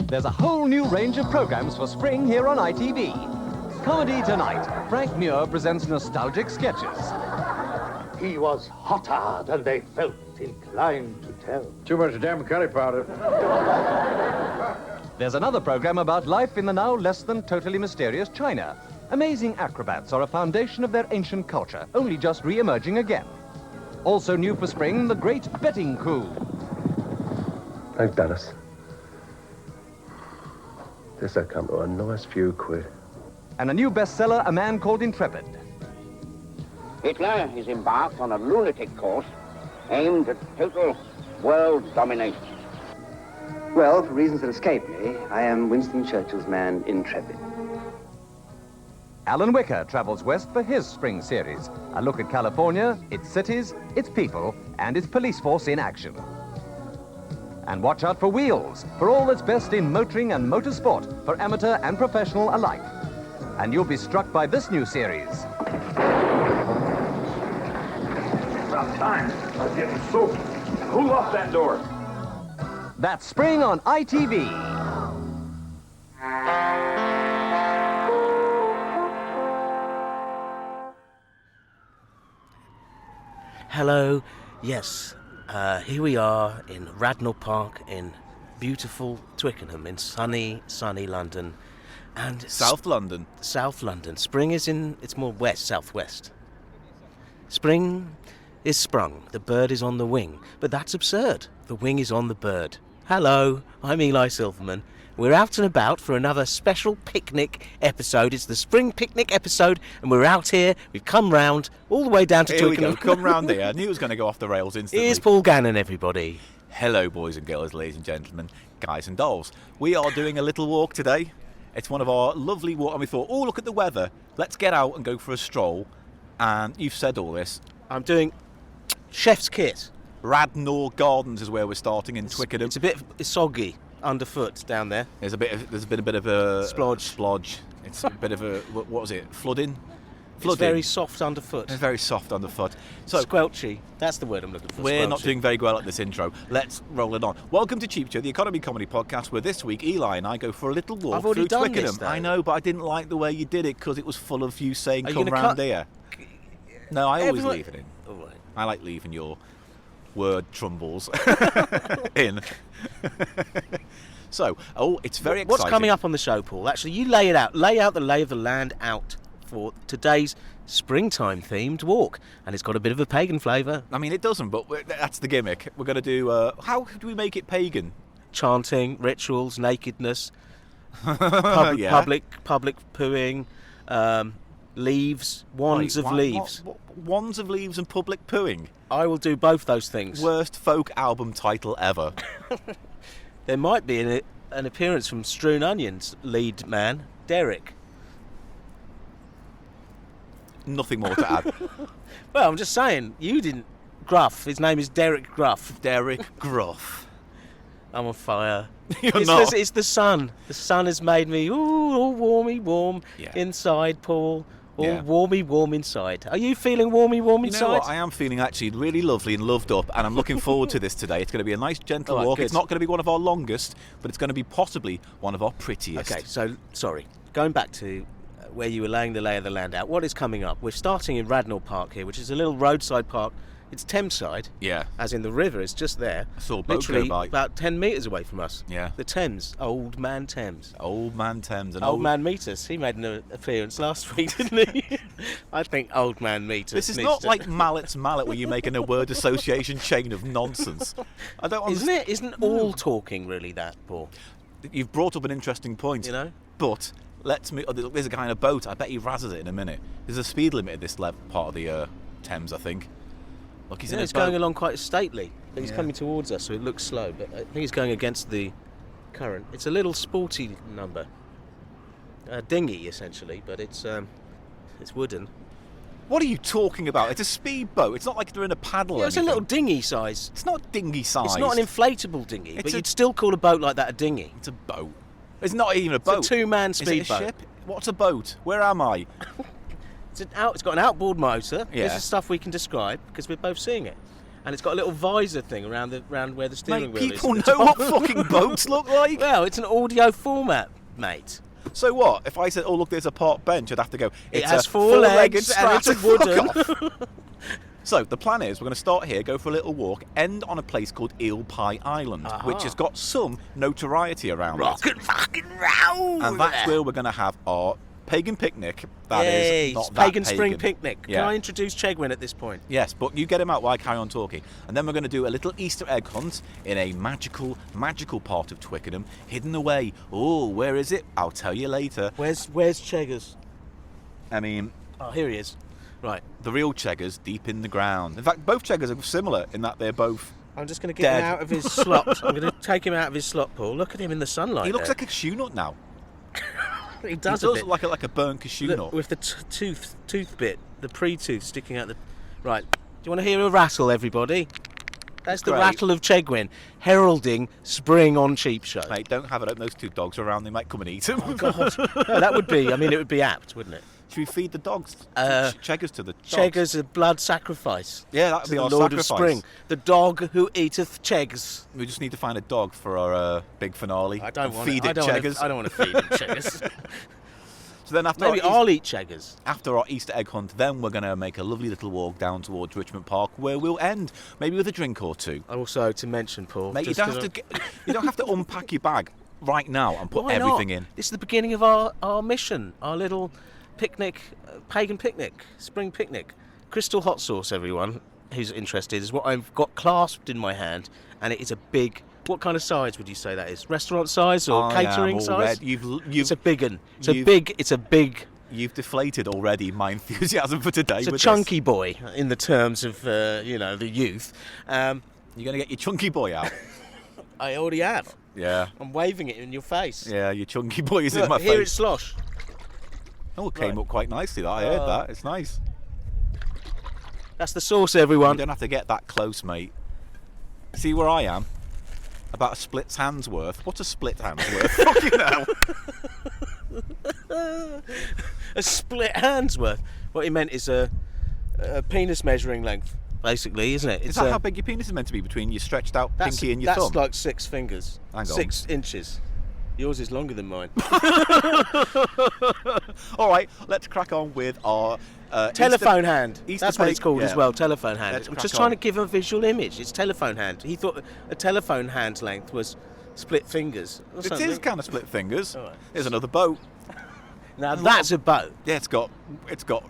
There's a whole new range of programs for spring here on ITV. Comedy Tonight. Frank Muir presents nostalgic sketches. He was hotter than they felt inclined to tell. Too much damn curry powder. There's another program about life in the now less than totally mysterious China. Amazing acrobats are a foundation of their ancient culture, only just re-emerging again. Also new for spring, the great betting coup. Thanks, Dennis. This had come to a nice few quid. And a new bestseller, A Man Called Intrepid. Hitler is embarked on a lunatic course aimed at total world domination. Well, for reasons that escape me, I am Winston Churchill's man, Intrepid. Alan Wicker travels west for his spring series. A look at California, its cities, its people, and its police force in action. And watch out for Wheels, for all that's best in motoring and motorsport, for amateur and professional alike. And you'll be struck by this new series. About time. I was getting soaked. Who locked that door? That's spring on ITV. Hello, yes, here we are in Radnor Park in beautiful Twickenham in sunny London. And South London. South London. Spring is it's more southwest. Spring is sprung, the bird is on the wing, but that's absurd. The wing is on the bird. Hello, I'm Eli Silverman. We're out and about for another special picnic episode. It's the spring picnic episode, and we're out here. We've come round all the way down to Twickenham. Here we go, come round here. I knew it was going to go off the rails instantly. Here's Paul Gannon, everybody. Hello, boys and girls, ladies and gentlemen, guys and dolls. We are doing a little walk today. It's one of our lovely walks, and we thought, oh, look at the weather. Let's get out and go for a stroll. And you've said all this. I'm doing chef's kit. Radnor Gardens is where we're starting in Twickenham. It's a bit soggy underfoot down there. There's been a bit of a splodge. It's a bit of a what was it? Flooding. It's very soft underfoot. It's very soft underfoot. So squelchy. That's the word I'm looking for. We're squelchy. not doing very well at this intro. Let's roll it on. Welcome to CheapShow, the economy comedy podcast, where this week Eli and I go for a little walk I've already through done Twickenham. This, though. I know, but I didn't like the way you did it because it was full of you saying Are come you round here. No, I always leave it in. All right. I like leaving your word trumbles in. So, it's very exciting. What's coming up on the show, Paul? Actually, you lay it out. Lay out the lay of the land out for today's springtime themed walk, and it's got a bit of a pagan flavour. I mean, it doesn't, but that's the gimmick. We're going to do. How do we make it pagan? Chanting, rituals, nakedness, Yeah. public pooing, leaves, wands of leaves. What, wands of leaves and public pooing. I will do both those things. Worst folk album title ever. There might be an appearance from Strewn Onions lead man, Derek. Nothing more to add. Well, I'm just saying, you didn't. Gruff. His name is Derek Gruff. Derek Gruff. I'm on fire. You're not. It's the sun. The sun has made me all warm inside, Paul. All warm inside. Are you feeling warm inside? You know what? I am feeling actually really lovely and loved up, and I'm looking forward to this today. It's going to be a nice, gentle walk. Good. It's not going to be one of our longest, but it's going to be possibly one of our prettiest. Okay, so, sorry. Going back to where you were laying the lay of the land out, what is coming up? We're starting in Radnor Park here, which is a little roadside park. It's Thameside. Yeah. As in the river, it's just there. I saw a boat literally go by. about 10 metres away from us. Yeah. The Thames. Old Man Thames. Old Man Thames. And Old Man Meters. He made an appearance last week, didn't he? I think Old Man Meters. This is not like Mallet's Mallet, where you're making a word association chain of nonsense. I don't understand. Isn't all talking really that, Paul? You've brought up an interesting point. You know? But let's move. There's a guy in a boat. I bet he razzes it in a minute. There's a speed limit at this part of the Thames, I think. Look, he's in a It's boat. going along quite stately. But he's coming towards us, so it looks slow. But I think he's going against the current. It's a little sporty number. A dinghy, essentially, but it's wooden. What are you talking about? It's a speedboat. It's not like they're in a paddle or Yeah, it's a anything. little dinghy size. It's not dinghy size. It's not an inflatable dinghy, It's but a- you'd still call a boat like that a dinghy. It's a boat. It's not even a boat. It's a two-man Is it a speedboat. ship? What's a boat? Where am I? It's got an outboard motor. Yeah. This is stuff we can describe because we're both seeing it. and it's got a little visor thing around where the steering Mate, wheel people is. know what fucking boats look like. Well, it's an audio format, mate. So what? If I said, "Oh look, there's a park bench," I'd have to go. It It's has a 4 legs four-legged and it's fuck wooden. off. So the plan is we're going to start here, go for a little walk, end on a place called Eel Pie Island, which has got some notoriety around Rock it. and fucking roll! And that's where we're going to have our pagan picnic. That is not that Pagan Spring Picnic. Yeah. Can I introduce Cheggers at this point? Yes, but you get him out while I carry on talking. And then we're going to do a little Easter egg hunt in a magical part of Twickenham, hidden away. Oh, where is it? I'll tell you later. Where's Cheggers? I mean, Oh, here he is. Right. the real Cheggers deep in the ground. In fact, both Cheggers are similar in that they're both... I'm just going to get Dead. him out of his slot. I'm going to take him out of his slot, Paul. Look at him in the sunlight. He looks there. like a cashew nut now. He He does, does a bit. look like a burnt cashew Look, nut. with the tooth bit, the pre-tooth sticking out the... Right. Do you want to hear a rattle, everybody? That's the Great. rattle of Cheggers, heralding spring on CheapShow. Mate, don't have it open. Those two dogs are around. They might come and eat them. Oh, God. No, that would be... I mean, it would be apt, wouldn't it? Should we feed the dogs? Cheggers to the dogs? Cheggers, a blood sacrifice. Yeah, that would To be the our Lord sacrifice. of Spring. The dog who eateth Cheggers. We just need to find a dog for our big finale. I don't and want feed I it don't Cheggers. Want I don't want to feed him Cheggers. So then after Maybe our I'll eat Cheggers. After our Easter egg hunt, then we're going to make a lovely little walk down towards Richmond Park, where we'll end maybe with a drink or two. Also, to mention, Paul, Mate, you just don't have 'cause to you don't have to unpack your bag right now and put Why not? everything in. This is the beginning of our mission, our little picnic, pagan picnic, spring picnic. Crystal hot sauce, everyone who's interested, is what I've got clasped in my hand, and it is a big... What kind of size would you say that is? Restaurant size or catering size? It's a big one. It's a big... You've deflated already my enthusiasm for today. It's a with chunky boy in the terms of, the youth. You're going to get your chunky boy out. I already have. Yeah. I'm waving it in your face. Yeah, your chunky boy is in Look, my here face. it's slosh. Oh, it came up quite nicely. I heard that. It's nice. That's the sauce, You everyone. don't have to get that close, mate. See where I am? About a split hand's worth. What's a split hand's worth? Fucking hell. A split hand's worth. What he meant is a penis measuring length, basically, isn't it? Is that how big your penis is meant to be between your stretched out pinky and your that's thumb? like 6 fingers. Hang on. 6 inches. Yours is longer than mine. All right, let's crack on with our Telephone hand. Easter That's what it's pig- called as yeah. well, telephone hand. Let's I'm crack just trying to on. give a visual image. It's telephone hand. He thought a telephone hand's length was split fingers. Or It something. is kind of split fingers. All right. There's another boat. Now that's a boat. Yeah, it's got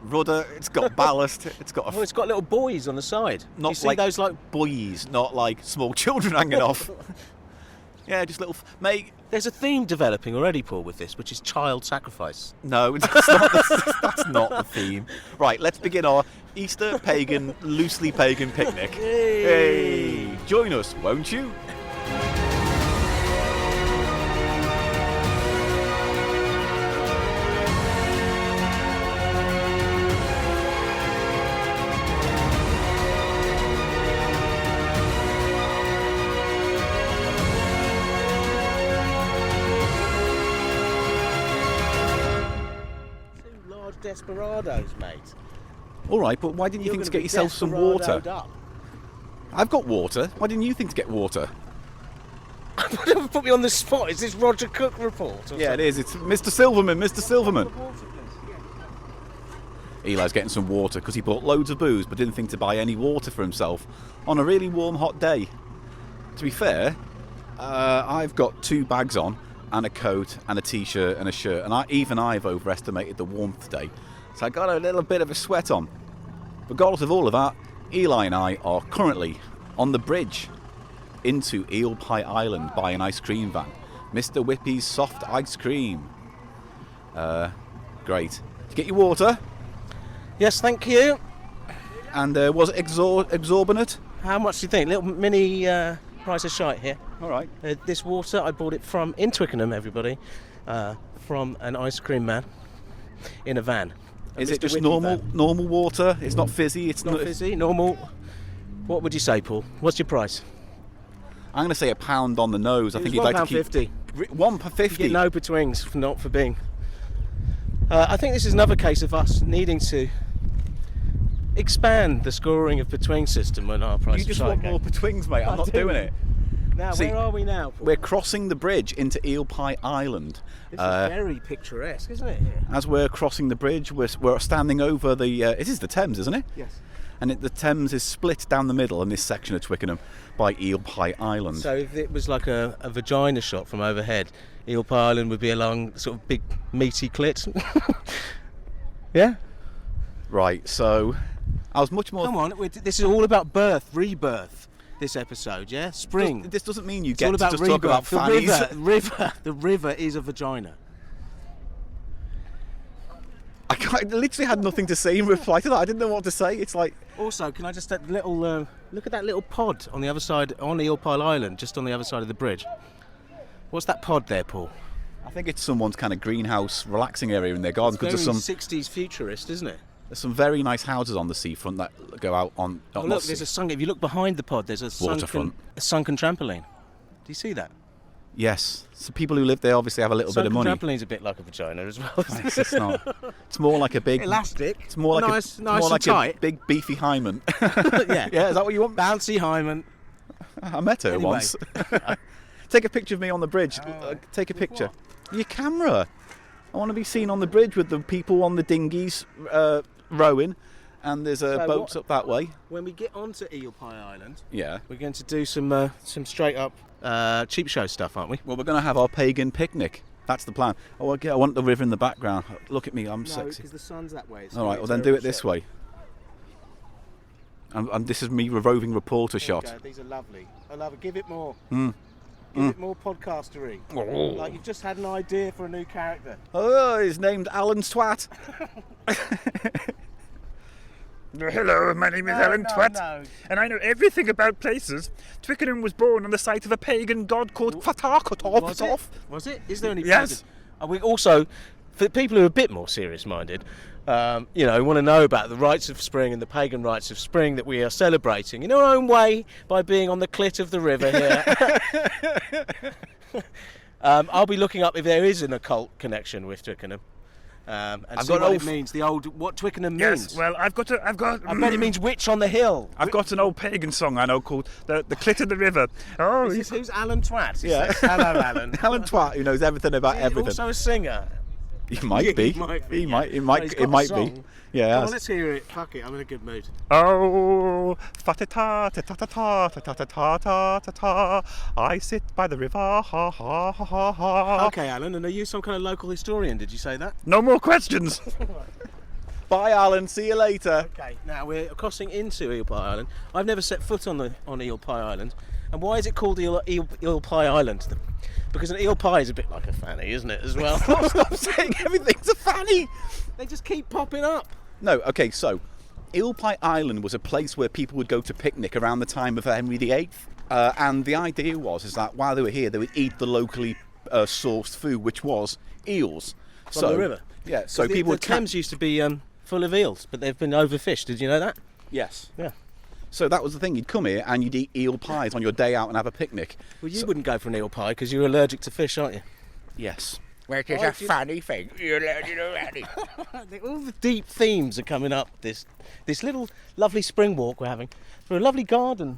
rudder, it's got ballast, it's got Oh, it's got little buoys on the side. not you see like those like buoys, not like small children hanging off. Yeah, just little mate. there's a theme developing already, Paul, with this, which is child sacrifice. No, that's not the theme. Right, let's begin our Easter pagan, loosely pagan picnic. Hey, join us, won't you? Two large desperados, mate. All right, but why didn't you You're think to gonna get be yourself some water? desperadoed up. I've got water. Why didn't you think to get water? Put me on the spot. Is this Roger Cook report? Or Yeah, it something? is. It's Mr. Silverman. Mr. Silverman. Eli's getting some water because he bought loads of booze but didn't think to buy any water for himself on a really warm, hot day. To be fair, I've got 2 bags on and a coat and a t-shirt and a shirt, and I've overestimated the warmth today, so I got a little bit of a sweat on. Regardless of all of that, Eli and I are currently on the bridge into Eel Pie Island by an ice cream van. Mr. Whippy's soft ice cream. Great. Did you get your water? Yes, thank you. And was it exorbitant? How much do you think? Little mini price of shite here. All right. This water, I bought it from, in Twickenham, everybody, from an ice cream man in a van. Is Mr. it just Whippy normal water? It's not fizzy. It's Not fizzy, normal. What would you say, Paul? What's your price? I'm going to say £1 on the nose. I think you'd like to keep £1.50. £1.50. Get no betwings for not for being. I think this is another case of us needing to expand the scoring of between system on our price? You just want more betwings, mate. I'm not doing it. Now, See, where are we now? We're crossing the bridge into Eel Pie Island. This is very picturesque, isn't it? Here? As we're crossing the bridge, we're standing over the. It is the Thames, isn't it? Yes. And the Thames is split down the middle in this section of Twickenham by Eel Pie Island. So if it was like a vagina shot from overhead, Eel Pie Island would be along sort of big meaty clit. Yeah. Right. So I was much more. Come on, this is all about birth, rebirth. This episode, yeah, spring. This doesn't mean you It's get all to about just rebirth. talk about fannies. The river is a vagina. I literally had nothing to say in reply to that. I didn't know what to say. It's like. Also, can I just look at that little pod on the other side, on Eel Pie Island, just on the other side of the bridge. What's that pod there, Paul? I think it's someone's kind of greenhouse relaxing area in their garden It's because very there's some 60s futurist, isn't it? there's some very nice houses on the seafront that go out on. Oh, look, there's a sunken. If you look behind the pod, there's a Waterfront. sunken trampoline. Do you see that? Yes. So people who live there obviously have a little bit of money. Trampoline's a bit like a vagina as well. It's not. It's more like a big Elastic. It's more like nice a more and like tight. a big beefy hymen. Yeah. Yeah. Is that what you want? Bouncy hymen. I met her Anyway. once. Take a picture of me on the bridge. Take a picture. Your camera. I want to be seen on the bridge with the people on the dinghies rowing, and there's boats up that way. When we get onto Eel Pie Island, Yeah. we're going to do some straight up CheapShow stuff, aren't we? Well, we're going to have our pagan picnic. That's the plan. Oh, I want the river in the background. Look at me, I'm No, sexy. because the sun's that way. All right, well then do it this way. And this is me a roving reporter shot. These are lovely. I love it. Give it more. Mm. Give it more podcastery. Like you've just had an idea for a new character. Oh, he's named Alan Twat. Hello, my name is Alan Twat, and I know everything about places. Twickenham was born on the site of a pagan god called Fatarkotov. Was it? Is there any? Yes. And we also, for people who are a bit more serious-minded, want to know about the rites of spring and the pagan rites of spring that we are celebrating in our own way by being on the clit of the river here. I'll be looking up if there is an occult connection with Twickenham. And see what it means. What Twickenham means. Yes, well, I've got. I bet it means witch on the hill. I've got an old pagan song I know called the Clit of the River. Oh, Who's Alan Twat? Yeah. Hello, Alan. Alan Twat, who knows everything about everything. Also a singer. He might be. He might be. Yeah. Come on, let's hear it. Fuck it, I'm in a good mood. oh, fa-ta-ta, ta-ta-ta, ta-ta-ta-ta-ta-ta. I sit by the river, ha ha ha ha ha. Okay, Alan, and are you some kind of local historian? Did you say that? No more questions. Bye, Alan. See you later. Okay, now we're crossing into Eel Pie Island. I've never set foot on Eel Pie Island. And why is it called Eel Pie Island? Because an eel pie is a bit like a fanny, isn't it, as well? Stop saying everything's a fanny. They just keep popping up. No, okay, so Eel Pie Island was a place where people would go to picnic around the time of Henry VIII. And the idea is that while they were here, they would eat the locally sourced food, which was eels. From the river. Yeah, so the people would Thames used to be full of eels, but they've been overfished. Did you know that? Yes. Yeah. So that was the thing. You'd come here and you'd eat eel pies on your day out and have a picnic. Well, you wouldn't go for an eel pie because you're allergic to fish, aren't you? Yes. Which is a funny thing. You're ready. All the deep themes are coming up. This little lovely spring walk we're having through a lovely garden.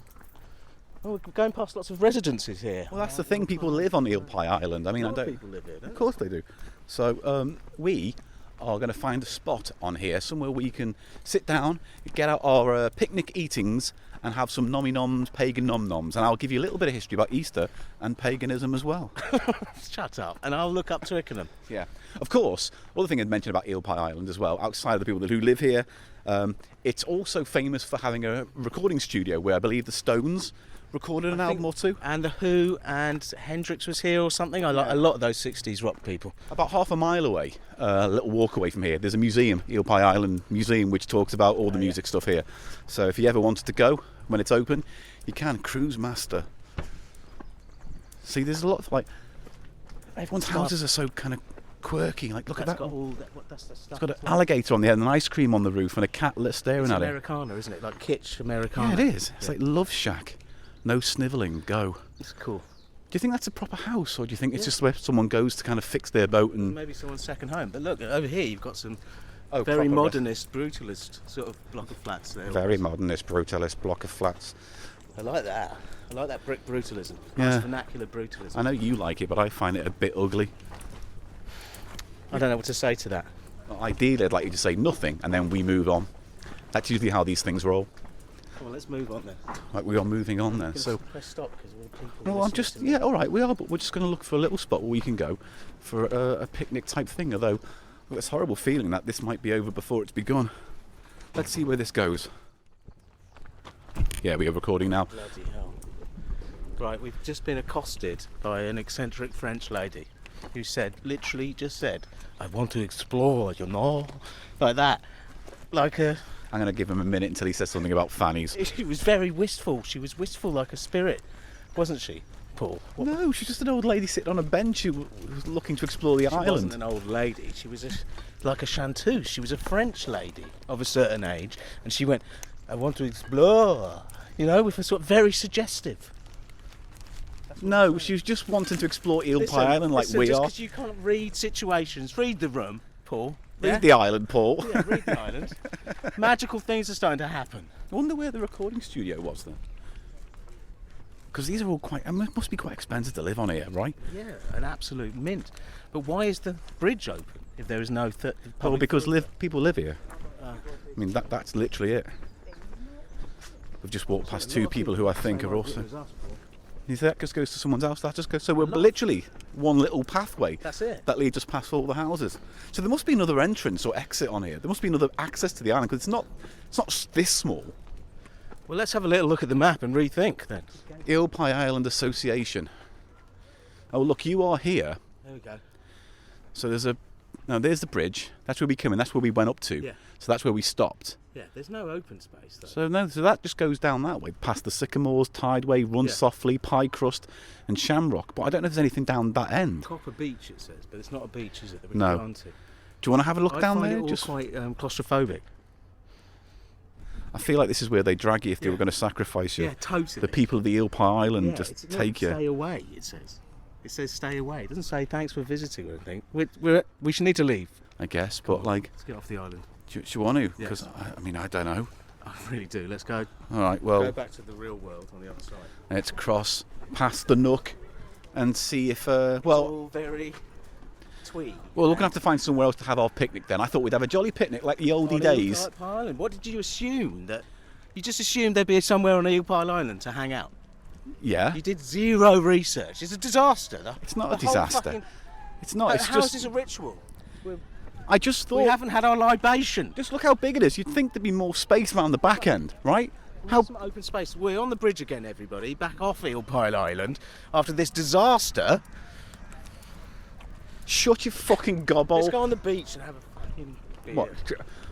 Oh, we're going past lots of residences here. Well, that's the thing. People live on Eel Pie Island. I mean, I don't. People live here, don't Of course they do. So we are going to find a spot on here somewhere where you can sit down, get out our picnic eatings, and have some nommy-noms, pagan nom-noms. And I'll give you a little bit of history about Easter and paganism as well. Shut up, and I'll look up Twickenham. Yeah. Of course, other thing I'd mention about Eel Pie Island as well, outside of the people who live here, it's also famous for having a recording studio where I believe the Stones recorded an album or two. And The Who and Hendrix was here or something. I like a lot of those 60s rock people. About half a mile away, a little walk away from here, there's a museum, Eel Pie Island Museum, which talks about all the music stuff here. So if you ever wanted to go, when it's open, you can. Cruise Master. See, there's a lot of, like, everyone's houses are so kind of quirky. Like, look at that. That's the stuff. It's got an alligator on the head and an ice cream on the roof and a cat staring It's at it. Americana, isn't it? Like kitsch Americana. Yeah, it is. It's like Love Shack. No snivelling, go. It's cool. Do you think that's a proper house, or do you think it's just where someone goes to kind of fix their boat and... Maybe someone's second home. But look, over here you've got some Oh, Very proper modernist, brutalist sort of block of flats there. Very modernist, brutalist block of flats. I like that. I like that brick brutalism. Yeah. Nice vernacular brutalism. I know you like it, but I find it a bit ugly. I don't know what to say to that. Well, ideally, I'd like you to say nothing, and then we move on. That's usually how these things roll. Well, let's move on then. Right, we are moving on then. So, press stop because all the people. well, I'm just all right. We are, but we're just going to look for a little spot where we can go for a picnic type thing. Although, I've got this horrible feeling that this might be over before it's begun. Let's see where this goes. Yeah, we are recording now. Bloody hell. Right, we've just been accosted by an eccentric French lady who said, literally just said, I want to explore, you know, like that. Like a... I'm going to give him a minute until he says something about fannies. She was very wistful. She was wistful like a spirit, wasn't she, Paul? What? No, she's just an old lady sitting on a bench who was looking to explore the island. She wasn't an old lady. She was like a chanteuse. She was a French lady of a certain age. And she went, I want to explore, you know, with a sort of very suggestive. No, she was just wanting to explore Eel Pie Island like we just are. because you can't read situations, read the room, Paul. Read Yeah? the island, Paul. Yeah, read the island. Magical things are starting to happen. I wonder where the recording studio was then. Because these are all quite, I mean, it must be quite expensive to live on here, right? Yeah, an absolute mint. But why is the bridge open if there is no Well, because people live here. I mean, that's literally it. We've just walked past two people who I think are also... You think that just goes to someone's house? That just goes... So we're literally one little pathway. That's it. That leads us past all the houses. So there must be another entrance or exit on here. There must be another access to the island, because it's not this small. Well, let's have a little look at the map and rethink then. Eel Pie Island Association. Oh, look, you are here. There we go. So there's the bridge. That's where we came in. That's where we went up to. Yeah. So that's where we stopped. Yeah, there's no open space though. So that just goes down that way, past the Sycamores, Tideway, Run Softly, Pie Crust, and Shamrock. But I don't know if there's anything down that end. Copper Beach it says, but it's not a beach, is it? That No. we've gone to. Do you want to have a look I down find there? it all Just quite claustrophobic. I feel like this is where they drag you if they were going to sacrifice you. Yeah, totally. The people of the Eel Pie Island Yeah, just it's take not you. Stay away. It says. It says stay away. It doesn't say thanks for visiting or anything. We should need to leave. I guess, but like, Let's get off the island. do you want to? Yeah. Because I mean, I don't know. I really do. Let's go. All right, Go well, back to the real world on the other side. let's cross past the Nook and see if It's all very twee. well, we're gonna have to find somewhere else to have our picnic. Then I thought we'd have a jolly picnic like the oldie days. Eel Pie Island. What did you assume that? You just assumed there'd be somewhere on Eel Pie Island to hang out. Yeah, You did zero research. It's a disaster. it's not a The whole disaster. fucking- It's not. It's How is just. this a ritual? I just thought. We haven't had our libation. Just look how big it is. You'd think there'd be more space around the back end, right? How? Some open space. We're on the bridge again, everybody. Back off Eel Pie Island after this disaster. Shut your fucking gobble. Let's go on the beach and have a fucking beer. What?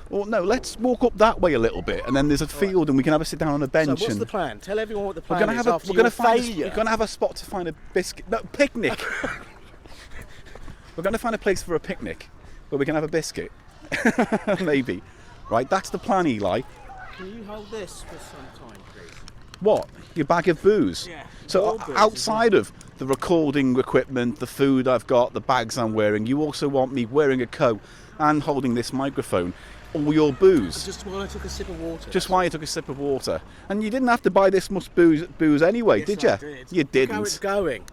Well, no. Let's walk up that way a little bit, and then there's a field, and we can have a sit down on a So bench. what's and the plan? Tell everyone what the we're plan gonna is have a. after We're gonna your find. failure. We're gonna have a spot to find a biscuit. No, picnic. We're gonna find a place for a picnic, where we can have a biscuit. Maybe. Right. That's the plan, Eli. Can you hold this for some time, please? What? Your bag of booze? Yeah. So More booze, outside of the recording equipment, the food I've got, the bags I'm wearing, you also want me wearing a coat and holding this microphone, all your booze. Just while I took a sip of water. Just while you took a sip of water. And you didn't have to buy this much booze anyway, Yes, did you? I did. You didn't. Look how it's going.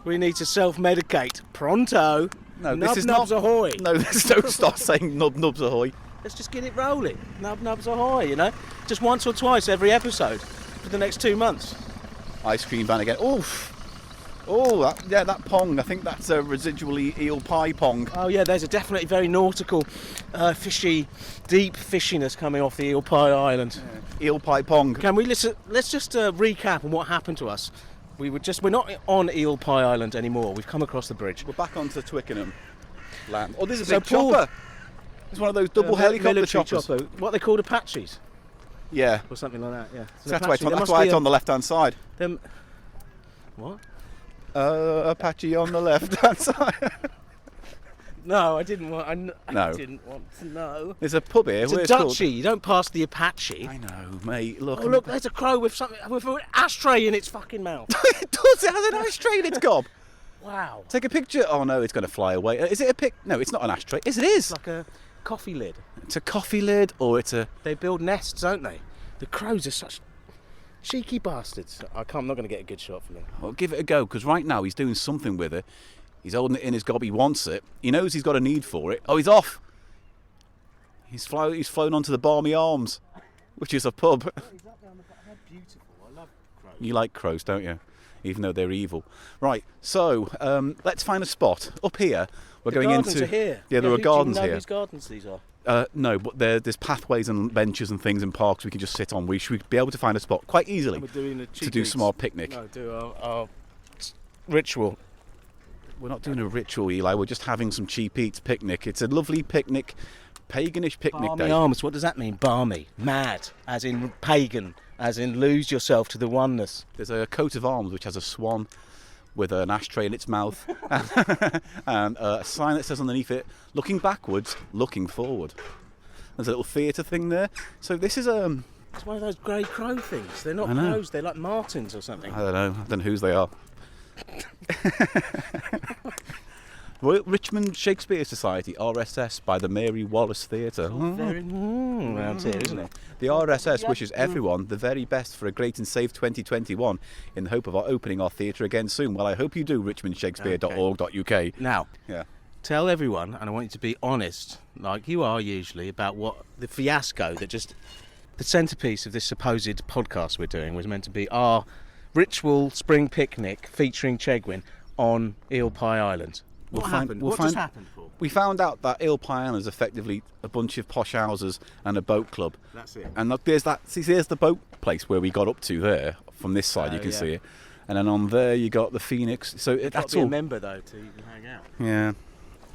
We need to self-medicate. Pronto. No, Nub this is nubs not. ahoy. No, don't stop saying nub nubs ahoy. Let's just get it rolling. Nub nubs ahoy, you know? Just once or twice every episode for the next 2 months. Ice cream van again. Oof. Oh, that pong. I think that's a residually eel pie pong. Oh yeah, there's a definitely very nautical, fishy, deep fishiness coming off the Eel Pie Island. Eel pie pong. Can we let's just recap on what happened to us. We're not on Eel Pie Island anymore. We've come across the bridge. We're back onto Twickenham land. Oh, there's a So big Paul- chopper. It's one of those double helicopter Military choppers. chopper. What they called Apaches Yeah. or something like that. Yeah. It's an That's Apache. There why must it's be on the left-hand side. them. What? Apache on the left-hand side. No, I didn't want. I No. didn't want to know. There's a pub here. It's a where called- duchy. You don't pass the Apache. I know, mate. Look. Oh look, there's a crow with something with an ashtray in its fucking mouth. It does. It has an ashtray in its gob. Wow. Take a picture. Oh no, it's going to fly away. Is it a pic? No, it's not an ashtray. Yes, it is. It's like a coffee lid. It's a coffee lid, or it's a... They build nests, don't they? The crows are such cheeky bastards. I'm not going to get a good shot from them. Well, give it a go, because right now he's doing something with it. He's holding it in his gob. He wants it. He knows he's got a need for it. Oh, he's off. He's flown onto the Barmy Arms, which is a pub. They're beautiful. I love crows. You like crows, don't you? Even though they're evil. Right, so let's find a spot. Up here, we're going gardens into... are here. Yeah, there are gardens do you know here. whose gardens these are? No, but there's pathways and benches and things and parks we can just sit on. We should be able to find a spot quite easily We're doing a to do some more picnic. No, do our ritual. We're not doing a ritual, Eli. We're just having some cheap eats picnic. It's a lovely picnic, paganish picnic Barmy day. Arms, what does that mean? Barmy, mad, as in pagan, as in lose yourself to the oneness. There's a coat of arms which has a swan with an ashtray in its mouth and a sign that says underneath it, looking backwards, looking forward. There's a little theatre thing there. So this is It's one of those grey crow things. They're not I know. crows, they're like martins or something. I don't know whose they are. Richmond Shakespeare Society, RSS, by the Mary Wallace Theatre. Very around here, isn't it? The RSS wishes everyone the very best for a great and safe 2021 in the hope of our opening our theatre again soon. Well, I hope you do, richmondshakespeare.org.uk. Now, Yeah. tell everyone, and I want you to be honest, like you are usually, about what the fiasco that just... The centrepiece of this supposed podcast we're doing was meant to be our ritual spring picnic featuring Cheggers on Eel Pie Island. What happened? What just happened, Paul? We found out that Eel Pie Island is effectively a bunch of posh houses and a boat club. That's it. And look, there's the boat place where we got up to there. From this side, you can see it. And then on there, you got the Phoenix. So that's be all. a member though to even hang out. Yeah.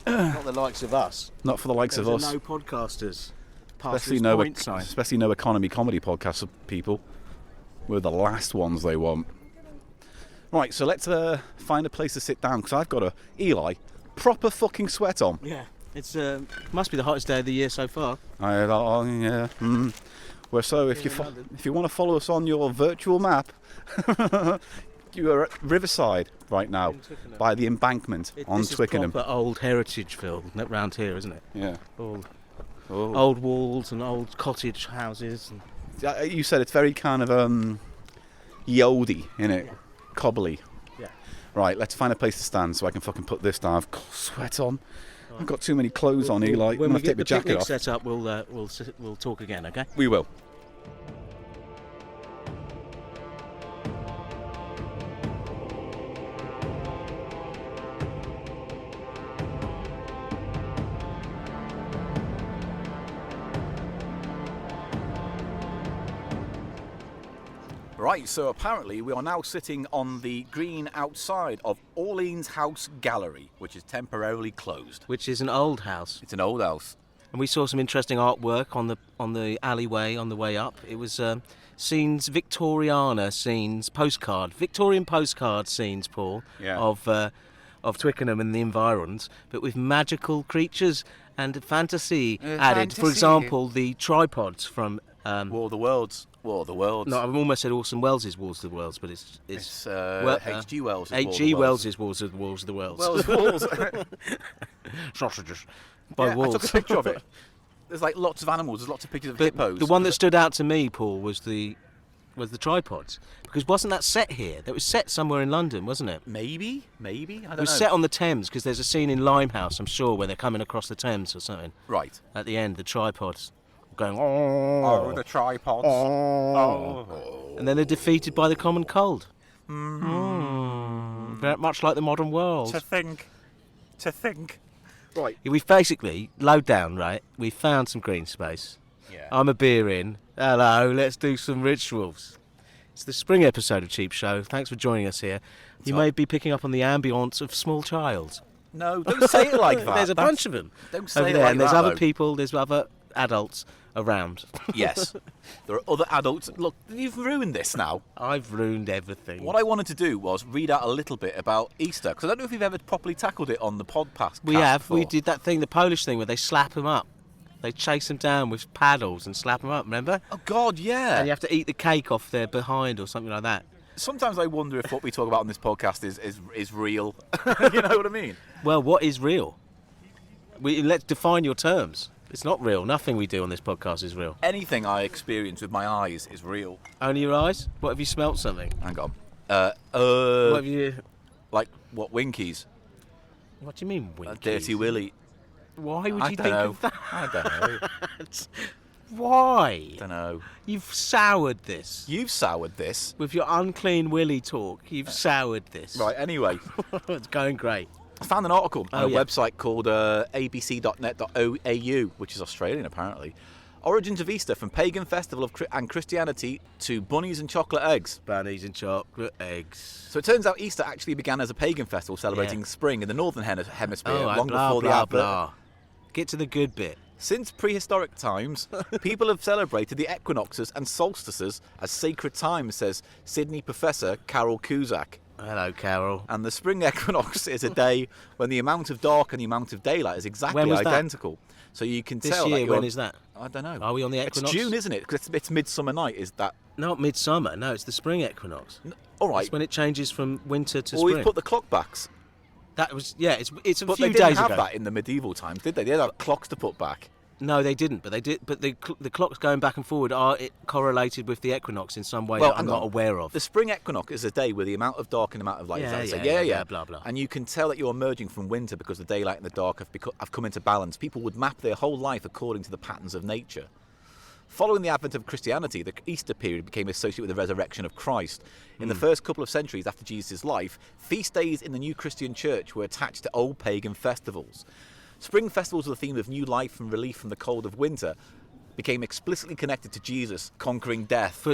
Not the likes of us. Not for the likes of us. No podcasters. Past Especially this no, point sign. especially no economy comedy podcasts of people. We're the last ones they want. Right, so let's find a place to sit down because I've got Eli, proper fucking sweat on. Yeah, it's must be the hottest day of the year so far. Yeah. Well, so if you want to follow us on your virtual map, you are at Riverside right now by the embankment on this Twickenham. Is proper old heritage feel round here, isn't it? Yeah. Old walls and old cottage houses. And... You said it's very kind of yoldy, innit? Yeah. Cobbly. Yeah. Right, let's find a place to stand so I can fucking put this down. I've got sweat on. I've got too many clothes on, Eli. When we get the jacket picnic off. set up, we'll talk again, okay? We will. Right, so apparently we are now sitting on the green outside of Orleans House Gallery, which is temporarily closed. Which is an old house. It's an old house. And we saw some interesting artwork on the alleyway on the way up. It was scenes, Victoriana scenes, Victorian postcard scenes, Paul, Yeah. of Twickenham and the environs, but with magical creatures and fantasy added. For fantasy. example, the tripods from... War of the Worlds. No, I've almost said Orson Welles' Wars of the Worlds, but it's H.G. Wells' H.G. Wells' Wars of the Worlds. Wells Walls. Sausages. By Walls. I took a picture of it. There's like lots of animals. There's lots of pictures of hippos. The one that stood out to me, Paul, was the tripods. Because wasn't that set here? That was set somewhere in London, wasn't it? Maybe. I don't know. It was set on the Thames because there's a scene in Limehouse, I'm sure, where they're coming across the Thames or something. Right. At the end, the tripods going. Oh, the tripods. Oh. And then they're defeated by the common cold. Very much like the modern world. To think. Right. We've basically, low down, right? We found some green space. Yeah. I'm a beer in. Hello, let's do some rituals. It's the spring episode of CheapShow. Thanks for joining us here. You may be picking up on the ambience of small child. No, don't say it like that. There's a bunch of them. Don't say over it there, like and there's that, other though. people, there's other adults around. Yes. There are other adults. Look, you've ruined this now. I've ruined everything. What I wanted to do was read out a little bit about Easter, because I don't know if we've ever properly tackled it on the podcast. We have. before. We did that thing, the Polish thing, where they slap them up. They chase them down with paddles and slap them up, remember? Oh, God, yeah. And you have to eat the cake off their behind or something like that. Sometimes I wonder if what we talk about on this podcast is real. You know what I mean? Well, what is real? Let's define your terms. It's not real. Nothing we do on this podcast is real. Anything I experience with my eyes is real. Only your eyes? What, have you smelt something? Hang on. What have you... Like, what, Winkies? What do you mean, winkies? Dirty Willy. Why would you don't think know. of that? I don't know. Why? Don't know. You've soured this. You've soured this. With your unclean willy talk, you've soured this. Right, anyway. It's going great. I found an article on a yeah. website called abc.net.au, which is Australian apparently. Origins of Easter, from pagan festival and Christianity to bunnies and chocolate eggs. Bunnies and chocolate eggs. So it turns out Easter actually began as a pagan festival celebrating spring in the northern hemisphere, long blah, before the blah, advent. blah. Get to the good bit. Since prehistoric times, people have celebrated the equinoxes and solstices as sacred times, says Sydney professor Carol Cusack. Hello, Carol. And the spring equinox is a day when the amount of dark and the amount of daylight is exactly When was that? identical. So you can This tell. year, that you're- when is that? I don't know. Are we on the equinox? It's June, isn't it? 'Cause it's midsummer night. Is that? Not midsummer. No, it's the spring equinox. All right. It's when it changes from winter to Well, spring. we've put the clock backs. That was it's a But few they didn't days have ago. that in the medieval times, did they? They didn't have clocks to put back. No, they didn't. But they did. But the clocks going back and forward are correlated with the equinox in some way that I'm hang not on. aware of. The spring equinox is a day where the amount of dark and the amount of light Yeah, is that. yeah, blah, blah. And you can tell that you're emerging from winter because the daylight and the dark have come into balance. People would map their whole life according to the patterns of nature. Following the advent of Christianity, the Easter period became associated with the resurrection of Christ. In the first couple of centuries after Jesus' life, feast days in the new Christian church were attached to old pagan festivals. Spring festivals with the theme of new life and relief from the cold of winter became explicitly connected to Jesus conquering death.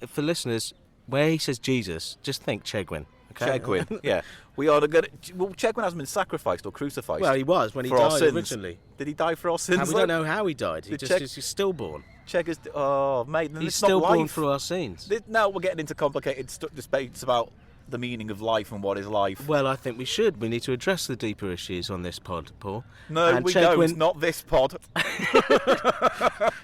For listeners, where he says Jesus, just think Chegwin. Okay? Chegwin, yeah. We are good. Well, Chegwin hasn't been sacrificed or crucified. Well, he was when he for our died sins. originally. Did he die for our sins? And we don't know how he died. He Did he's stillborn. Cheggers. Oh, mate, then He's it's not stillborn life. through our scenes. Now we're getting into complicated debates about the meaning of life and what is life. Well, I think we should. We need to address the deeper issues on this pod, Paul. No, And we Chegwin- don't. Not this pod.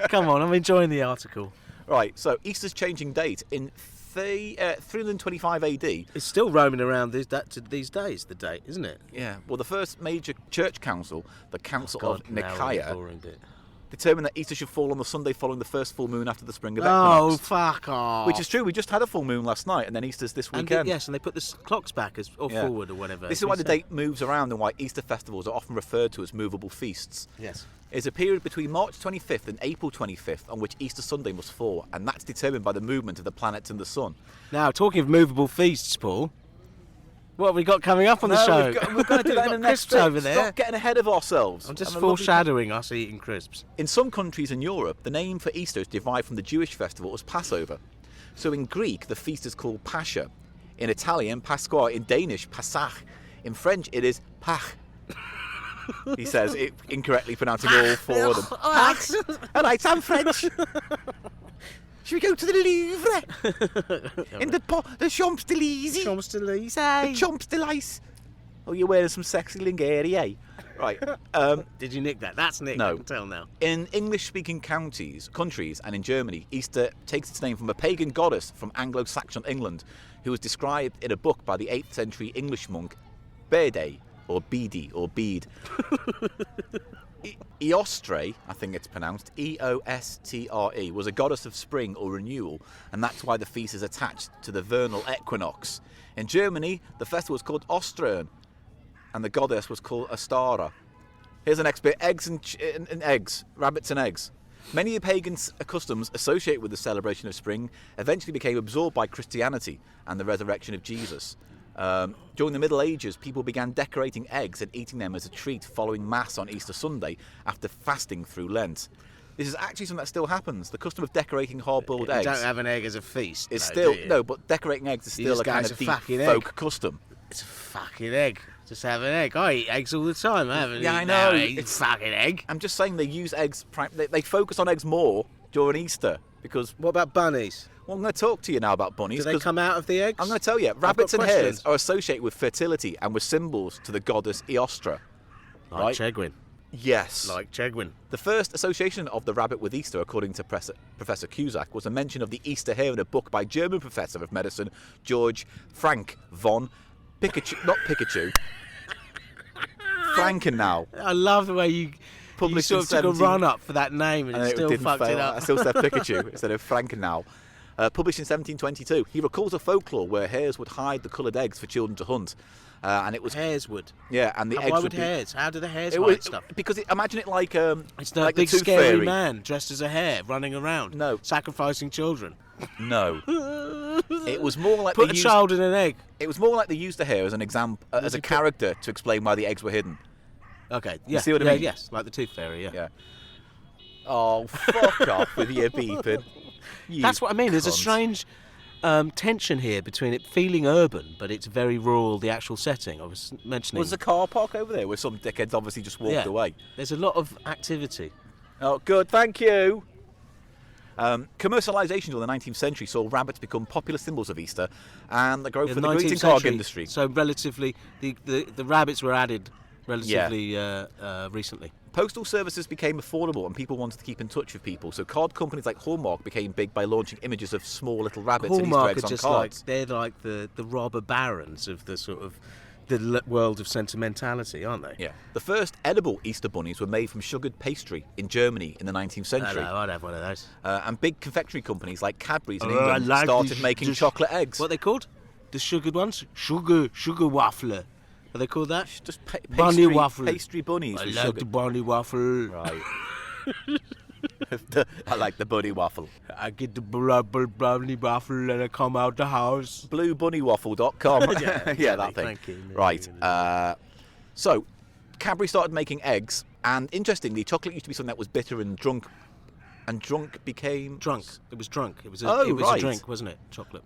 Come on, I'm enjoying the article. Right, so Easter's changing date in 325 AD. It's still roaming around these days, the date, isn't it? Yeah, well, the first major church council, the Council of now we're in the Nicaea, boring bit. determined that Easter should fall on the Sunday following the first full moon after the spring of Oh, equinox. fuck off. Which is true, we just had a full moon last night, and then Easter's this And weekend. yes, and they put the clocks back or Yeah. forward or whatever. This is why the date moves around and why Easter festivals are often referred to as movable feasts. Yes. It's a period between March 25th and April 25th on which Easter Sunday must fall, and that's determined by the movement of the planets and the sun. Now, talking of movable feasts, Paul, what have we got coming up on the show? We're going to do that in the We've got next crisps bit. over there. Stop getting ahead of ourselves. I'm just Have a lovely foreshadowing us eating crisps. In some countries in Europe, the name for Easter is derived from the Jewish festival as Passover. So in Greek, the feast is called Pascha. In Italian, Pasqua. In Danish, Pasach. In French, it is Pach. He says, it incorrectly pronouncing all four of them. Pax. All right, I'm French. Should we go to the Louvre? In the Champs-Élysées? Champs-Élysées. The Champs-Élysées. Oh, you're wearing some sexy lingerie, eh? Right. Did you nick that? That's Nick. No. I can tell now. In English-speaking countries, and in Germany, Easter takes its name from a pagan goddess from Anglo-Saxon England, who was described in a book by the 8th century English monk Bede, or Bede, or Bede. Eostre, I think it's pronounced, Eostre, was a goddess of spring or renewal, and that's why the feast is attached to the vernal equinox. In Germany, the festival was called Ostern, and the goddess was called Astara. Here's the next bit: eggs and eggs, rabbits and eggs. Many pagan customs associated with the celebration of spring eventually became absorbed by Christianity and the resurrection of Jesus. During the Middle Ages, people began decorating eggs and eating them as a treat following Mass on Easter Sunday after fasting through Lent. This is actually something that still happens. The custom of decorating hard-boiled eggs. You don't have an egg as a feast. It's though, still do you? no, but decorating eggs is You still just a kind go, of "It's a deep fucking folk egg." custom. It's a fucking egg. Just have an egg. I eat eggs all the time. I haven't Yeah, I eaten know. It's fucking egg. I'm just saying they use eggs. They focus on eggs more during Easter because. What about bunnies? Well, I'm going to talk to you now about bunnies. Do they 'cause come out of the eggs? I'm going to tell you, rabbits and got hares questions. are associated with fertility and were symbols to the goddess Eostre. Like right? Chegwin. Yes. Like Chegwin. The first association of the rabbit with Easter, according to Professor Cusack, was a mention of the Easter hare in a book by German professor of medicine George Frank von Pikachu, not Pikachu, Frankenau. I love the way you published sort in of took a 17 run up for that name and it still didn't fucked fail. it up. I still said Pikachu instead of Frankenau. Published in 1722, he recalls a folklore where hares would hide the coloured eggs for children to hunt, and it was Hares would. yeah, and the And eggs why would would be. hares? How do the hares It hide was, stuff? because imagine it like It's the like big the Tooth scary Fairy. man dressed as a hare running around, No. sacrificing children. No, it was more like Put they a used, child in an egg. It was more like they used the hare as an example, as a you put- character to explain why the eggs were hidden. Okay, yeah, see what I yeah, mean? yes, like the Tooth Fairy, yeah. Yeah. Oh, fuck off with your beeping. You That's what I mean. There's a cunt. strange tension here between it feeling urban, but it's very rural, the actual setting. I was mentioning. Was the car park over there where some dickheads obviously just walked Yeah. away? There's a lot of activity. Oh, good, thank you. Commercialisation during the 19th century saw rabbits become popular symbols of Easter and the growth In of the 19th greeting card century, industry. So relatively, the rabbits were added relatively recently. Postal services became affordable and people wanted to keep in touch with people, so card companies like Hallmark became big by launching images of small little rabbits and Easter Hallmark eggs are on just cards. like they're like the robber barons of the sort of the world of sentimentality, aren't they? Yeah. The first edible Easter bunnies were made from sugared pastry in Germany in the 19th century. Hello, I'd have one of those. And big confectionery companies like Cadbury's in Oh, I England like started the making the chocolate eggs. What are they called? The sugared ones? Sugar waffler. Are they called that? Just bunny waffle. Pastry bunnies I with like sugar. the bunny waffle. Right. I like the bunny waffle. I get the bunny waffle and I come out the house. BlueBunnyWaffle.com. Yeah, that thing. thank you. Right. So, Cadbury started making eggs, and interestingly, chocolate used to be something that was bitter and drunk became Drunk. It was drunk. It was a, Oh, it was right. a drink, wasn't it? Chocolate.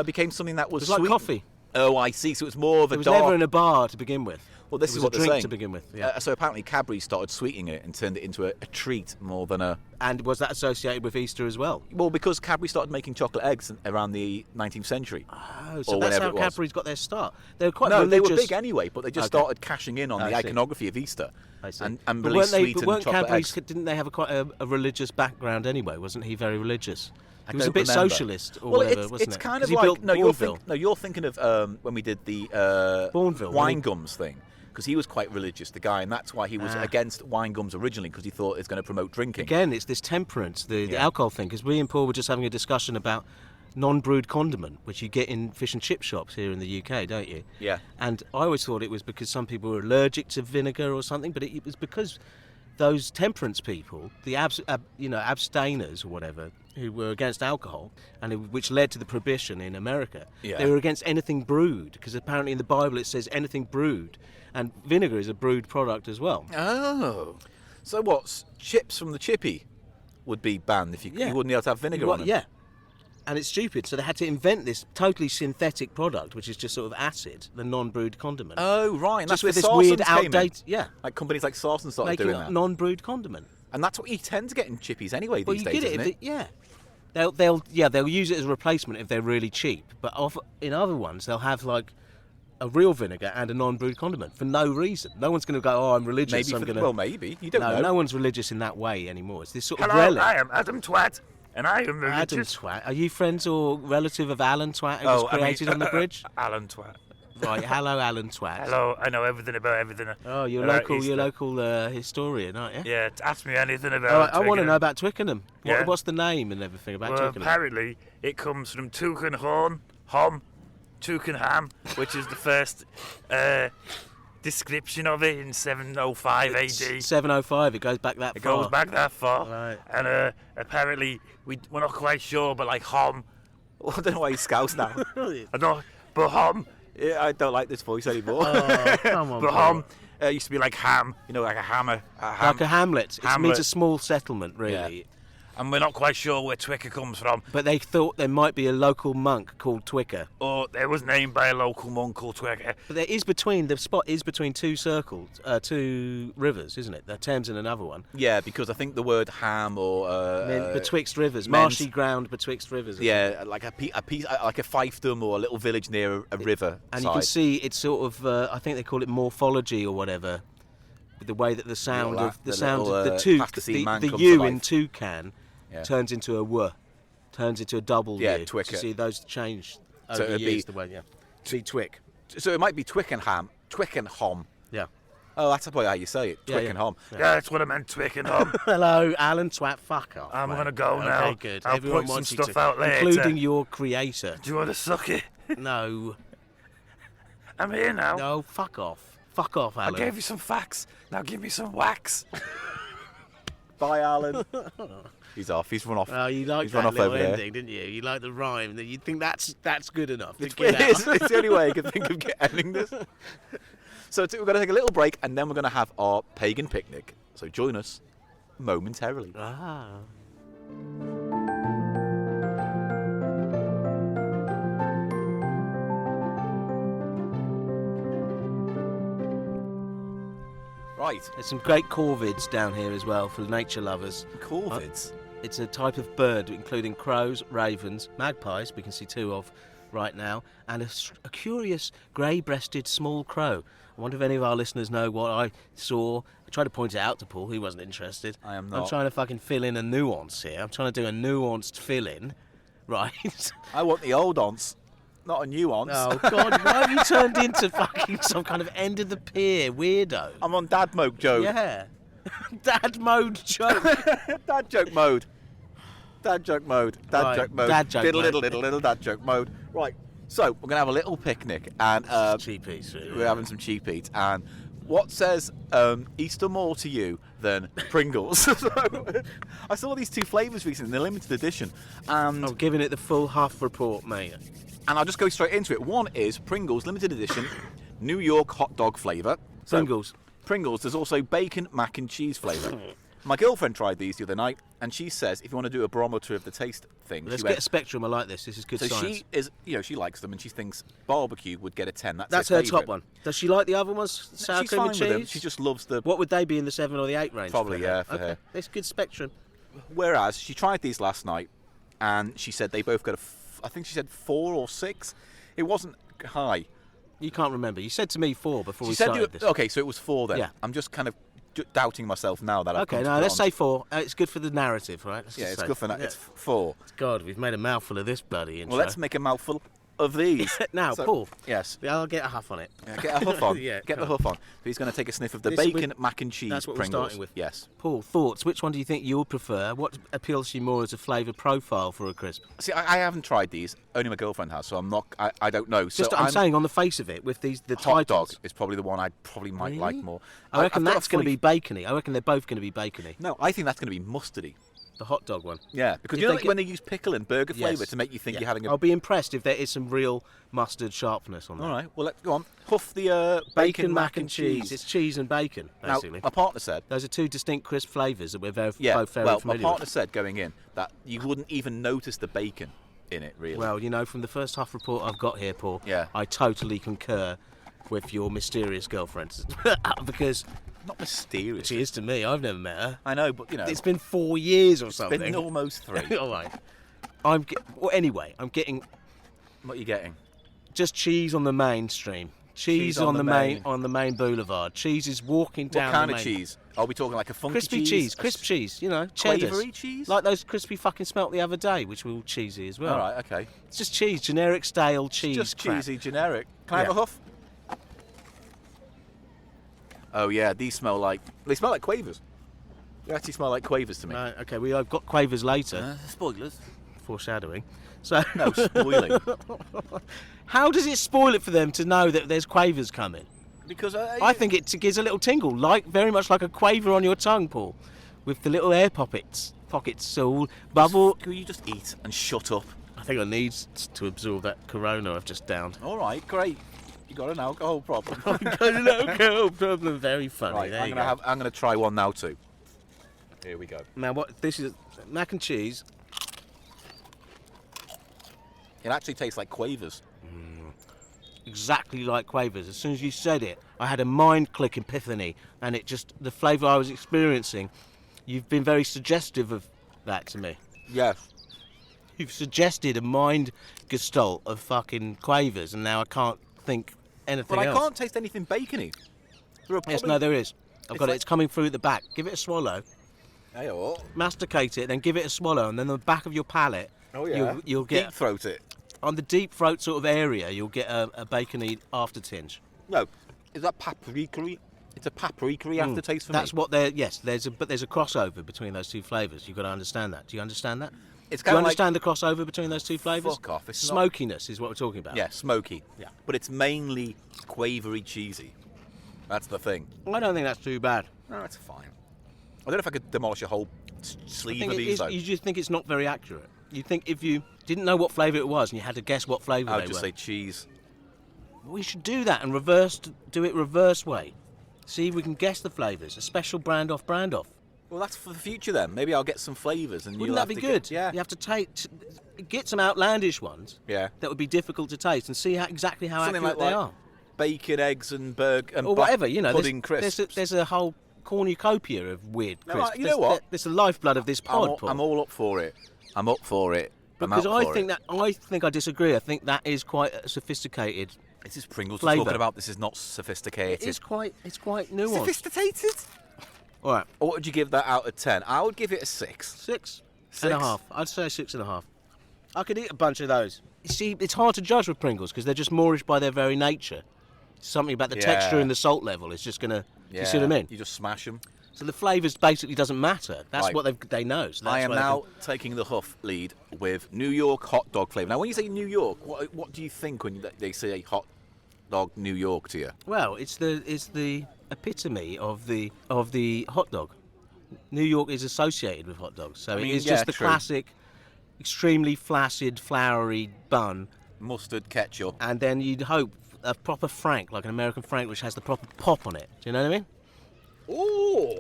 became something that was It was like sweet. coffee. Oh, I see. So it was more of a It was dark. never in a bar to begin with. Well, this It is was what a they're drink saying. to begin with. Yeah. So apparently Cadbury started sweetening it and turned it into a treat more than a. And was that associated with Easter as well? Well, because Cadbury started making chocolate eggs around the 19th century. Oh, so Or that's whenever how it was. Cadbury's got their start. They were quite No, religious. they were big anyway, but they just Okay. started cashing in on I the see. iconography of Easter. I see. And but released weren't sweet and weren't chocolate Cadbury's, eggs. didn't they have quite a religious background anyway? Wasn't he very religious? I He was a don't bit remember. socialist or Well, whatever, it's, wasn't it's it? kind 'Cause of he built like Bourneville. you're thinking of when we did the Bourneville, wine really? gums thing, because he was quite religious, the guy, and that's why he was against wine gums originally, because he thought it's going to promote drinking. Again, it's this temperance, the Yeah. alcohol thing, because we and Paul were just having a discussion about non-brewed condiment, which you get in fish and chip shops here in the UK, don't you? Yeah. And I always thought it was because some people were allergic to vinegar or something, but it was because those temperance people, the abstainers or whatever, who were against alcohol, and which led to the prohibition in America, Yeah. they were against anything brewed, because apparently in the Bible it says anything brewed, and vinegar is a brewed product as well. Oh. So what? Chips from the chippy would be banned if you wouldn't be able to have vinegar on them. Yeah. And it's stupid, so they had to invent this totally synthetic product, which is just sort of acid, the non-brewed condiment. Oh, right. And just that's where with this Sarson's weird came in. outdated, yeah, Like companies like Sarson started making doing a that. non-brewed condiment. And that's what you tend to get in chippies anyway Well, these you days, get it, isn't it? yeah. They'll use it as a replacement if they're really cheap. But in other ones, they'll have like a real vinegar and a non-brewed condiment for no reason. No one's going to go, "Oh, I'm religious." Maybe I'm for gonna... well, maybe you don't no, know. no one's religious in that way anymore. It's this sort of Hello, relic. I am Adam Twat, and I am religious. Adam Twat. Are you friends or relative of Alan Twat, who was created on the bridge? Alan Twat. Right, hello, Alan Twat. Hello, I know everything about everything. Oh, you're about local. Easter. You're local historian, aren't you? Yeah, ask me anything about. All right, I want to Twickenham. know about Twickenham. Yeah. What's the name and everything about Well, Twickenham? apparently it comes from Twickenham, which is the first description of it in 705 AD. 705. It goes back that It far. goes back that far, Right. and apparently we're not quite sure, but like Hom, I don't know why he's scouse now. I don't, but Hom, Yeah, I don't like this voice anymore. Oh, come on, but Paul. Hom used to be like ham, like a hammer, Like a hamlet. It means Hamlet. a small settlement, really. and we're not quite sure where Twicker comes from. But they thought there might be a local monk called Twicker. Or it was named by a local monk called Twicker. But the spot is between two circles, two rivers, isn't it? The Thames and another one. Yeah, because I think the word ham or Betwixt rivers, men's- marshy ground betwixt rivers. isn't it? yeah, like a piece, like a fiefdom or a little village near a river. And you can see it's sort of, I think they call it morphology or whatever, with the way that the sound Little of the the sound little, of the plasticine man the comes U to in life. toucan Yeah. turns into a W, turns into a double Yeah, U. Twicker. You see those change So over it'd years. be- The way, yeah. See Twick. So it might be Twickenham. Yeah. Oh, that's probably how you say it. Yeah, Twickenham. yeah. Yeah, that's what I meant, Twickenham. Hello, Alan Twat. Fuck off. I'm mate. gonna go now. Okay, good. I'll Everyone put some wants you stuff to, out later. including your creator. Do you want to suck it? No. I'm here now. No, fuck off. Fuck off, I Alan. gave you some facts. Now give me some wax. Bye, Alan. He's off. He's run off. Oh, you like He's run that off little over there. ending, didn't you? You like the rhyme. That you think that's good enough. It's the only way I can think of ending this. So we're going to take a little break, and then we're going to have our pagan picnic. So join us momentarily. Ah. Right. There's some great corvids down here as well for nature lovers. Corvids. It's a type of bird including crows, ravens, magpies, we can see 2 of right now, and a curious grey-breasted small crow. I wonder if any of our listeners know what I saw. I tried to point it out to Paul, he wasn't interested. I am not. I'm trying to fucking fill in a nuance here. I'm trying to do a nuanced fill-in, right? I want the old once, not a nuance. Oh, God, why have you turned into fucking some kind of end-of-the-pier weirdo? I'm on dad mode, Joe. Yeah. Dad mode joke. Dad joke mode. Dad joke mode. Dad Right, joke mode. dad joke Diddle, mode. little dad joke mode. Right. So we're gonna have a little picnic, and Cheap eats, really. we're having some cheap eats. And what says Easter more to you than Pringles? So, I saw these 2 flavours recently, they're limited edition, and I'm giving it the full half report, mate. I'll just go straight into it. One is Pringles limited edition, New York hot dog flavour. So, Pringles. Pringles. There's also bacon mac and cheese flavour. My girlfriend tried these the other night, and she says if you want to do a barometer of the taste thing, Let's she get went, a spectrum. I like this. This is good so science. she is, she likes them, and she thinks barbecue would get a 10. That's her her favourite. top one. Does she like the other ones? Sour She's cream fine and with them. cheese? She just loves the. What would they be in the 7 or the 8 range? Probably, for her? yeah, for Okay. her. It's good spectrum. Whereas she tried these last night, and she said they both got I think she said 4 or 6. It wasn't high. You can't remember. You said to me 4 before She we said, started this. okay, so it was 4 then. Yeah. I'm just kind of doubting myself now that I've Okay, come to no, put let's on. say 4. It's good for the narrative, right? Let's Yeah, just it's say. good for that. Yeah. It's 4. God, we've made a mouthful of this bloody intro. Well, let's make a mouthful of these. Now, So- Paul. Yes. I'll get a huff on it. Yeah, get a huff on. Yeah, get the come on. huff on. So he's going to take a sniff of the This bacon with- mac and cheese That's what Pringles. we're starting with. Yes. Paul, thoughts? Which one do you think you'll prefer? What appeals to you more as a flavour profile for a crisp? See, I haven't tried these. Only my girlfriend has, so I'm not. I don't know. So Just, I'm saying on the face of it, with the hot dog titles. is probably the one I probably might like Really? more. I reckon I've got a that's going to funny- be bacony. I reckon they're both going to be bacony. No, I think that's going to be mustardy. The hot dog one. Yeah, because You you know think like when they use pickle and burger flavour Yes. to make you think Yeah. you're having a. I'll be impressed if there is some real mustard sharpness on that. All right, well let's go on. Huff the Bacon, mac and cheese. It's cheese and bacon, Now, basically. my partner said. Those are 2 distinct crisp flavours that we're both Yeah, very well, my familiar partner with. said going in that you wouldn't even notice the bacon in it, really. Well, you know, from the first half report I've got here, Paul, Yeah. I totally concur with your mysterious girlfriend. Because not mysterious. she is to me. I've never met her. I know, but you know, It's been 4 years or it's something. been almost 3. All right. Anyway, I'm getting What are you getting? just cheese on the mainstream. Cheese on the main boulevard. Cheese is walking down What kind the of main. cheese? Are we talking like a funky Crispy cheese, crisp cheese, you know, cheddars. Quavery cheese? Like those crispy fucking smelt the other day, which were all cheesy as well. All right, okay. It's just cheese, generic stale cheese. Just crap. cheesy, generic. Can I have Yeah. a huff? Oh yeah, they smell like quavers. They actually smell like quavers to me. Right, okay, I've got quavers later. Spoilers. Foreshadowing. So No, spoiling. how does it spoil it for them to know that there's quavers coming? Because I think it gives a little tingle, very much like a quaver on your tongue, Paul, with the little air pockets. So bubble. Can you just eat and shut up? I think I need to absorb that Corona I've just downed. All right, great. You got an alcohol problem. Got an alcohol problem. Very funny. Right, There I'm you gonna go. I'm gonna try one now too. Here we go. Now what? This is mac and cheese. It actually tastes like quavers. Exactly like quavers. As soon as you said it, I had a mind click epiphany, and it just the flavour I was experiencing. You've been very suggestive of that to me. Yes. You've suggested a mind gestalt of fucking quavers, and now I can't think anything But I else. can't taste anything bacony. There are Yes, probably- no, there is. I've It's got it. like- It's coming through at the back. Give it a swallow. Hey, oh. Masticate it, then give it a swallow, and then the back of your palate. Oh yeah. You'll get deep throat it. on the deep throat sort of area. You'll get a bacony after tinge. No, is that paprika-y? It's a paprika-y aftertaste for That's me. what they're. Yes, there's a crossover between those two flavours. You've got to understand that. Do you understand that? It's Do you kind of understand the crossover between those two flavours? Fuck off. It's not- Smokiness is what we're talking about. Yeah, smoky. Yeah. But it's mainly quavery cheesy. That's the thing. I don't think that's too bad. No, it's fine. I don't know if I could demolish a whole I sleeve think of these, though. you just think it's not very accurate. You think if you didn't know what flavour it was and you had to guess what flavour I they would just were. say cheese. We should do that and do it reverse way. See if we can guess the flavours. A special brand off. Well, that's for the future then. Maybe I'll get some flavours and Wouldn't you'll that have be to good? Yeah. You have to get some outlandish ones. Yeah. That would be difficult to taste and see exactly how Something accurate like they are. bacon, eggs, and burger and Or black whatever, you know. pudding crisps. There's a whole cornucopia of weird No, crisps. you know what? There's the lifeblood of this pod. Paul. I'm all up for it. I'm up for it. Because I think I disagree. I think that is quite a sophisticated. This is Pringles flavour. we're talking about. This is not sophisticated. It's quite nuanced. Sophisticated? All right, Or what would you give that out of 10? I would give it a 6. 6.5. I'd say 6.5. I could eat a bunch of those. You see, it's hard to judge with Pringles because they're just Moorish by their very nature. Something about the texture and the salt level is just gonna. Yeah. You see what I mean? You just smash them. So the flavours basically doesn't matter. That's Right. what they know. So that's I am why they now taking the Huff lead with New York hot dog flavour. Now, when you say New York, what do you think when they say hot dog New York to you? Well, it's the epitome of the hot dog. New York is associated with hot dogs, so I mean, it is yeah, just the true. classic, extremely flaccid, floury bun, Mustard, ketchup. and then you'd hope a proper Frank, like an American Frank, which has the proper pop on it. Do you know what I mean? Ooh!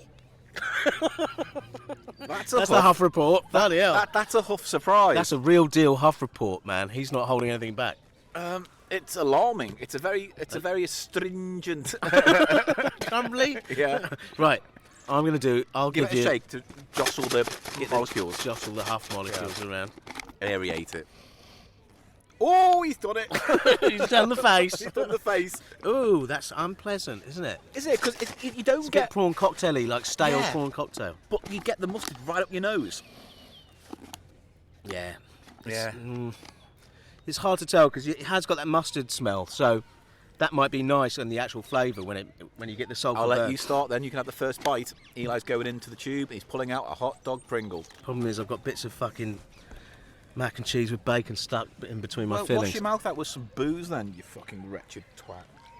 That's the Huff report. Bloody hell. That's a Huff surprise. That's a real deal Huff report, man. He's not holding anything back. It's alarming. It's a very astringent. Crumbly. Yeah. Right. I'll Give give it a you shake to jostle the molecules. jostle the Huff molecules around. Aerate it. Oh, he's done it. He's done the face. He's done the face. Ooh, that's unpleasant, isn't it? Isn't it? Because you don't It's a get, bit prawn cocktail-y, like stale Yeah. prawn cocktail. but you get the mustard right up your nose. Yeah. Yeah. It's hard to tell because it has got that mustard smell, so that might be nice and the actual flavour when you get the sulphur I'll let burn. you start then. You can have the first bite. Eli's going into the tube. He's pulling out a hot dog Pringle. Problem is I've got bits of fucking mac and cheese with bacon stuck in between my Well, fillings. wash your mouth out with some booze then, you fucking wretched twat.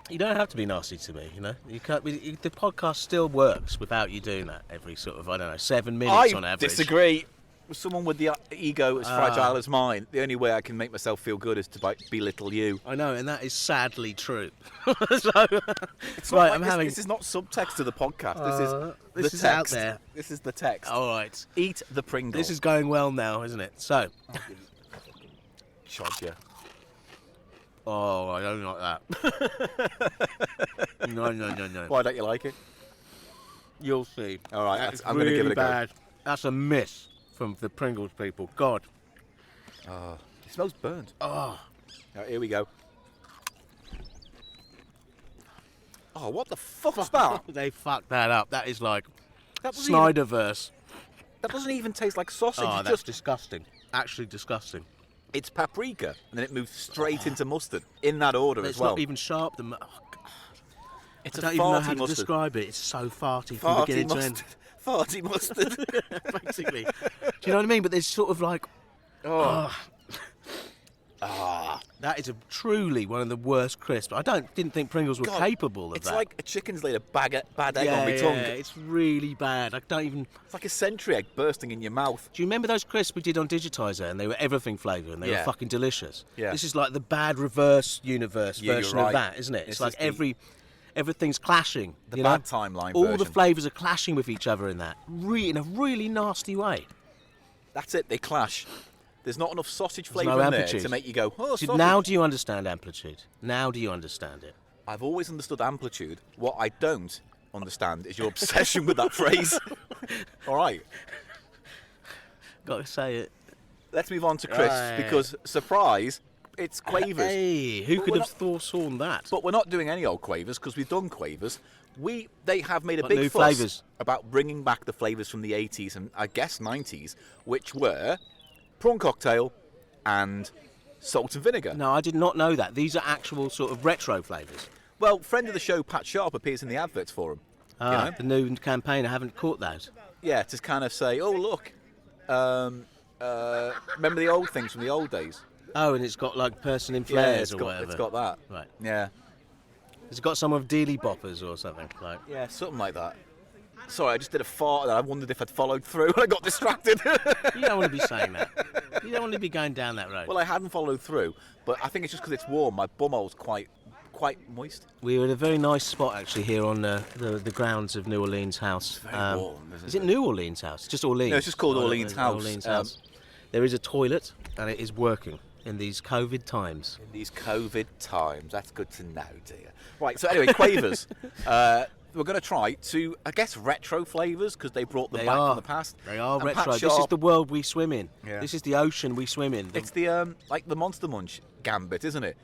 You don't have to be nasty to me, you know. You can't. The podcast still works without you doing that every sort of 7 minutes on I average. disagree. With someone with the ego as fragile as mine, the only way I can make myself feel good is to belittle you. I know, and that is sadly true. So, It's right, not like I'm this, having. This is not subtext to the podcast. This this is is the out text. there. This is the text. All right, Eat the Pringle. this is going well now, isn't it? So, Chod ya. oh, I don't like that. No. Why don't you like it? You'll see. All right, That's I'm going to give it a bad. That's a miss from the Pringles people. God. go. It smells burnt. Oh, Right, here we go. Oh, what the fuck's that? they fucked that up. That is like That doesn't even, Snyderverse. that doesn't even taste like sausage. Oh, It's that's just disgusting. Actually disgusting. it's paprika, and then it moves straight into mustard in that order It's as well. not even sharp. Oh, God. It's I a don't even know how farty to mustard. describe it. It's so farty from Farty beginning to mustard. end. Farty mustard. Basically. Do you know what I mean? But there's sort of like, that is truly one of the worst crisps. I didn't think Pringles were God, capable of it's that. like a chicken's laid a bad egg yeah, on my tongue. it's really bad. I don't even. It's like a century egg bursting in your mouth. Do you remember those crisps we did on Digitizer and they were everything flavour and they were Yeah. fucking delicious? Yeah. This is like the bad reverse universe Yeah, you're version right. of that, isn't it? This It's like is the- everything's clashing. The you bad know? timeline All version. the flavours are clashing with each other in that, in a really nasty way. That's it, they clash. There's not enough sausage There's flavour no in there amplitude. to make you go, oh, See, sausage. now do you understand amplitude? Now do you understand it? I've always understood amplitude. What I don't understand is your obsession with that phrase. All right, Got to say it. let's move on to crisps Right. because, surprise, it's quavers. Hey, who But could we're have foresawn that? But we're not doing any old quavers because we've done quavers. They have made a What big new fuss flavours? about bringing back the flavours from the 80s and I guess 90s, which were prawn cocktail and salt and vinegar. No, I did not know that. These are actual sort of retro flavours. Well, friend of the show, Pat Sharp, appears in the adverts for them. Ah, the new campaign. I haven't caught that. Yeah, to kind of say, oh look, remember the old things from the old days? Oh, and it's got like person in flares or got, whatever. It's got that. Right. Yeah. Has it got some of Dealey Boppers or something? Like. Yeah, something like that. Sorry, I just did a fart and I wondered if I'd followed through and I got distracted. You don't want to be saying that. You don't want to be going down that road. Well, I hadn't followed through, but I think it's just because it's warm. My bumhole's quite moist. We were at a very nice spot actually here on the grounds of New Orleans House. It's very warm, isn't Is it New Orleans House? It's just Orleans. No, it's just called Orleans House. Orleans House. There is a toilet and it is working in these COVID times. In these COVID times, that's good to know, dear. Right, so anyway, quavers. We're going to try to, I guess, retro flavours because they brought them back from the past. They are And retro. Pat This is Sharp- the world we swim in. Yeah. This is the ocean we swim in. It's the like the Monster Munch gambit, isn't it?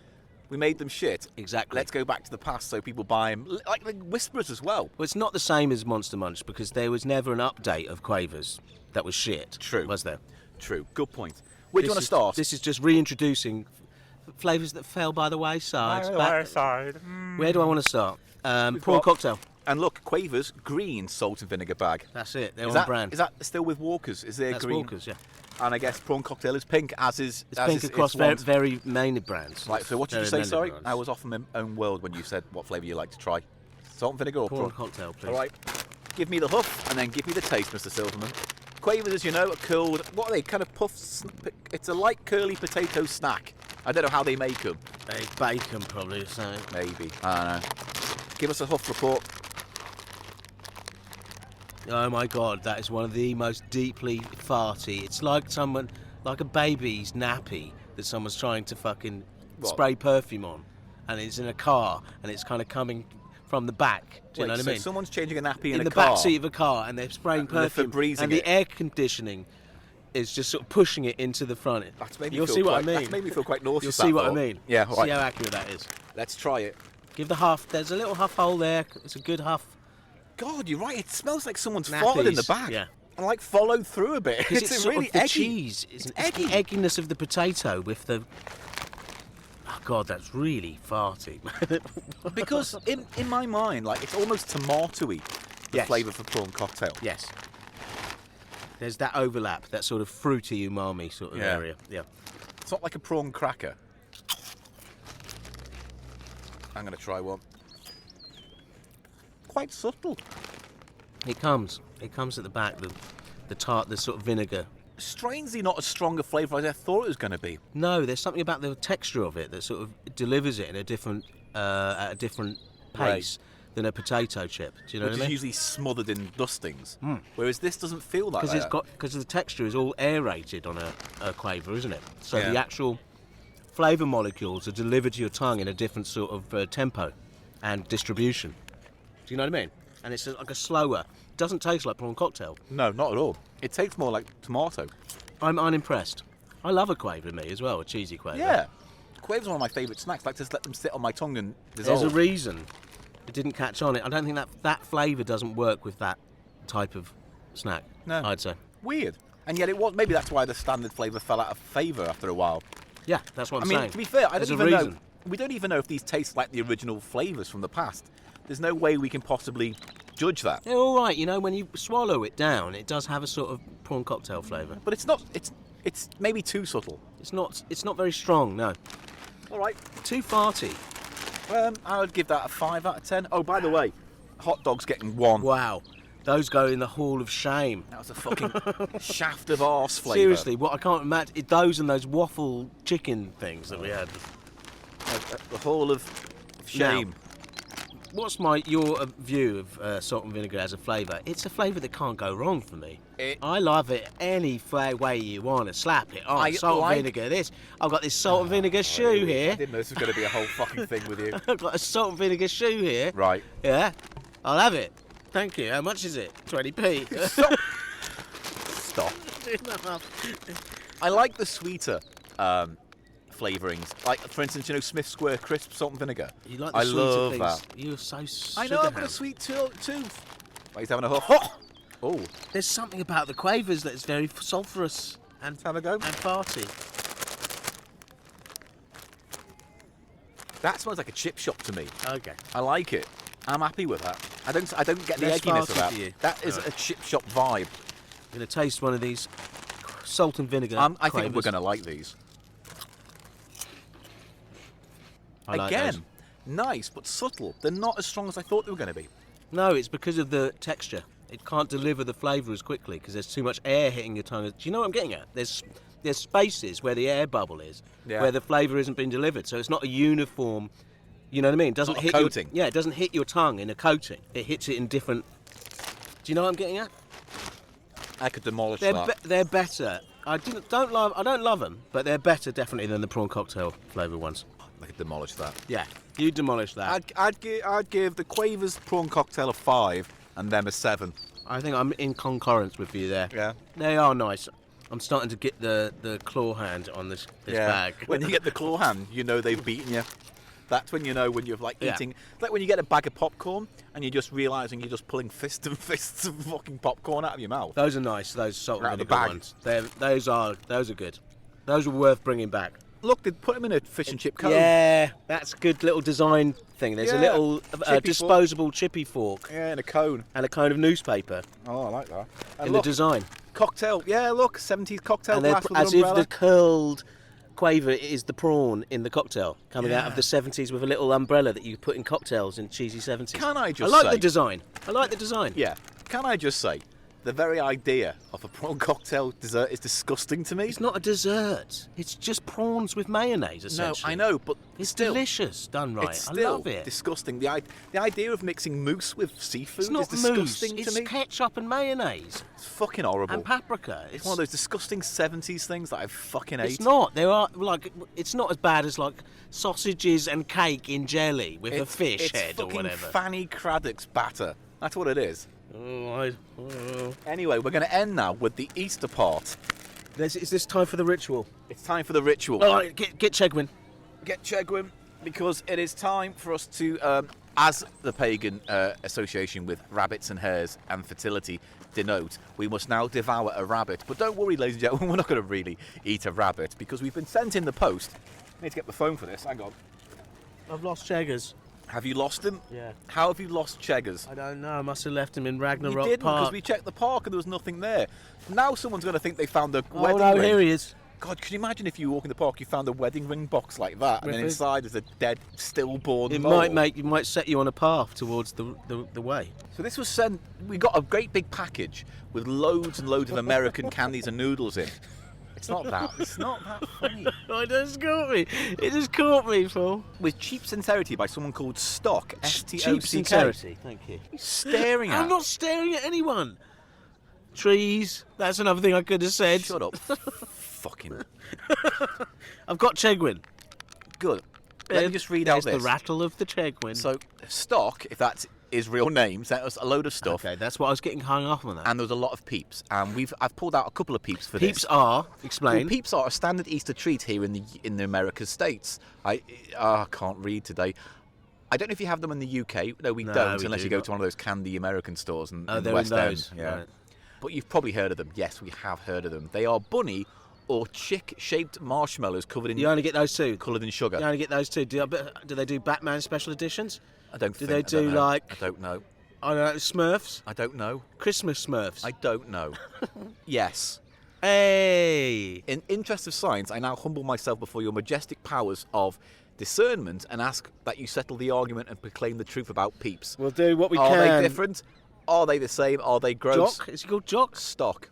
We made them shit. Exactly. Let's go back to the past so people buy them, like the Whisperers as well. Well, it's not the same as Monster Munch because there was never an update of Quavers that was shit. True. Was there? True. Good point. Where do you want to start? This is just reintroducing flavours that fell by the wayside. Where do I want to start? Prawn got- cocktail. And look, Quavers, green salt and vinegar bag. That's it. They're Is on that, brand. is that still with Walkers? Is there That's green? Walkers, yeah. And I guess prawn cocktail is pink, as is It's pink across very many brands. Right, so what did you Very say, many sorry? brands. I was off in my own world when you said what flavour you like to try. Salt and vinegar or Prawn prawn? cocktail, please. All right. Give me the huff and then give me the taste, Mr. Silverman. Quavers, as you know, are called, what are they, kind of puffs? It's a light curly potato snack. I don't know how they make them. They bake them probably, so. Maybe. I don't know. Give us a huff report. Oh my god, that is one of the most deeply farty. It's like like a baby's nappy that someone's trying to fucking What? spray perfume on. And it's in a car and it's kind of coming from the back. Do you know what I mean? Someone's changing a nappy in a the car. back seat of a car and they're spraying And they're perfume. Febrezing And the it. air conditioning is just sort of pushing it into the front. That's made me You'll feel see what I quite- mean. that's made me feel quite nauseous, You'll see that what I thought. mean. Yeah, all See right. how accurate that is. Let's try it. Give the huff. There's a little huff hole there. It's a good huff. God, you're right. It smells like someone's Nappies, farted in the back. yeah. And like followed through a bit. Because it's sort really of the eggy. cheese. It's eggy. the egginess of the potato with the... Oh, God, that's really farty. Because in my mind, like it's almost tomatoey, the Yes. flavour for prawn cocktail. Yes. There's that overlap, that sort of fruity umami sort of Yeah. area. Yeah. It's not like a prawn cracker. I'm going to try one. Quite subtle. It comes at the back, the tart, the sort of vinegar. Strangely not as strong a flavour as I thought it was going to be. No, there's something about the texture of it that sort of delivers it in a different, at a different pace than a potato chip. Do you know Which what is I mean? usually smothered in dustings. Whereas this doesn't feel like Because that. because the texture is all aerated on a quaver, isn't it? So Yeah. the actual flavour molecules are delivered to your tongue in a different sort of tempo and distribution. Do you know what I mean? And it's like a slower. Doesn't taste like prawn cocktail. No, not at all. It tastes more like tomato. I'm unimpressed. I love a quaver, me as well, a cheesy quaver. Yeah. Quaver's one of my favourite snacks. I like to just let them sit on my tongue and dissolve. There's a reason it didn't catch on. I don't think that flavour doesn't work with that type of snack. No. I'd say. Weird. And yet it was. Maybe that's why the standard flavour fell out of favour after a while. Yeah, that's what I'm I mean, saying. to be fair, I There's don't a even reason. know. We don't even know if these taste like the original flavours from the past. There's no way we can possibly judge that. They're all right, you know. When you swallow it down, it does have a sort of prawn cocktail flavour. But it's not. It's maybe too subtle. It's not very strong. No. All right. Too farty. I would give that a 5 out of 10. Oh, by the way, hot dog's getting 1. Wow. Those go in the Hall of Shame. That was a fucking shaft of arse flavour. Seriously, what I can't imagine. Those and those waffle chicken things that we had. The Hall of Shame. What's your view of salt and vinegar as a flavour? It's a flavour that can't go wrong for me. I love it any way you want to slap it on. Salt and vinegar. I've got this salt and vinegar shoe I here. didn't know this was going to be a whole fucking thing with you. I've got a salt and vinegar shoe here. Right. Yeah. I'll have it. Thank you. How much is it? 20p. Stop. I like the sweeter flavourings. Like, for instance, you know, Smith Square crisp salt and vinegar. You like the I sweeter love things. that. You're so sugar I know, I've got a ham. sweet tooth. Wait, he's having a huff. Oh, There's something about the quavers that's very sulphurous and have a go. and farty. That smells like a chip shop to me. Okay. I like it. I'm happy with that. I don't get the Less egginess farty of that. for you. That is a chip shop vibe. I'm going to taste one of these salt and vinegar. I think we're Quavers. going to like these. I like Again, those. nice but subtle. They're not as strong as I thought they were going to be. No, it's because of the texture. It can't deliver the flavour as quickly because there's too much air hitting your tongue. Do you know what I'm getting at? There's spaces where the air bubble is, where the flavour isn't being delivered. So it's not a uniform. You know what I mean? It doesn't Not a hit coating. it doesn't hit your tongue in a coating. It hits it in different. Do you know what I'm getting at? I could demolish that. They're better. I don't love them, but they're better definitely than the prawn cocktail flavour ones. I could demolish that. Yeah, you demolish that. I'd give the Quavers prawn cocktail a 5 and them a 7. I think I'm in concurrence with you there. Yeah. They are nice. I'm starting to get the claw hand on this bag. When you get the claw hand, you know they've beaten you. That's when you know when you're like Yeah. eating. It's like when you get a bag of popcorn and you're just realising you're just pulling fists and fists of fucking popcorn out of your mouth. Those are nice. Those salt and Out of the vinegar bag. ones. Those are good. Those are worth bringing back. Look, they put them in a fish and chip cone. Yeah, that's a good little design thing. There's a Yeah, little chippy disposable chippy fork Yeah, in a cone. and a cone of newspaper Oh, I like that. And in look, the design. cocktail. Yeah, look, 70s cocktail And they're glass with as an if umbrella. the curled quaver is the prawn in the cocktail, coming out of the 70s with a little umbrella that you put in cocktails in cheesy 70s. Can I just I like say- the design. I like the design. Yeah. Can I just say, the very idea of a prawn cocktail dessert is disgusting to me. It's not a dessert. It's just prawns with mayonnaise, No, essentially. I know, but It's still, delicious, done right. It's I still love it. disgusting. The idea of mixing mousse with seafood It's not is disgusting mousse. to It's me. ketchup and mayonnaise It's fucking horrible. and paprika. It's one of those disgusting 70s things that I fucking hate. It's not. There are like. It's not as bad as like sausages and cake in jelly with a fish head or fucking whatever. Fanny Craddock's batter. That's what it is. Oh. Anyway, we're going to end now with the Easter part. Is this time for the ritual? It's time for the ritual. All right, get Chegwin. Get Cheggers, because it is time for us to, as the Pagan association with rabbits and hares and fertility denote, we must now devour a rabbit. But don't worry, ladies and gentlemen, we're not going to really eat a rabbit because we've been sent in the post. I need to get the phone for this. Hang on. I've lost Cheggers. Have you lost him? Yeah. How have you lost Cheggers? I don't know. I must have left him in You Ragnarok didn't, because Park. we checked the park and there was nothing there. Now someone's going to think they found a Oh wedding no, ring. here he is. God, can you imagine if you walk in the park, you found a wedding ring box like that, and then Really? inside is a dead, stillborn It mole? might set you on a path towards the way. So this was sent. We got a great big package with loads and loads of American candies and noodles in. It's not that. It's not that funny. Oh, it just caught me. It just caught me, Paul. With Cheap Sincerity by someone called Stock. S-T-O-C-K. Cheap sincerity. Thank you. Staring at. I'm not staring at anyone. Trees. That's another thing I could have said. Shut up. Fucking I've got Chegwin. good. Let me just read out There's this. the rattle of the Chegwin. So Stock, if that's his real name, sent us a load of stuff. Okay, that's what I was getting hung up on that. And there was a lot of peeps, and I've pulled out a couple of peeps for Peeps this. are, Well, explain. peeps are a standard Easter treat here in the American states. I can't read today. I don't know if you have them in the UK. No, we No, don't, we unless do you go not. to one of those candy American stores in Oh, the they're in West End. those, Yeah. right. But you've probably heard of them. Yes, we have heard of them. They are bunny or chick-shaped marshmallows covered in You only get those two. coloured in sugar. You only get those two. Do they do Batman special editions? I don't. Do think, they I don't do, know. like- I don't know. I don't know, Smurfs? I don't know. Christmas Smurfs? I don't know. Yes. Hey! In interest of science, I now humble myself before your majestic powers of discernment and ask that you settle the argument and proclaim the truth about peeps. We'll do what we Are can. they different? Are they the same? Are they gross? Jock? Is he called Jock? Stock.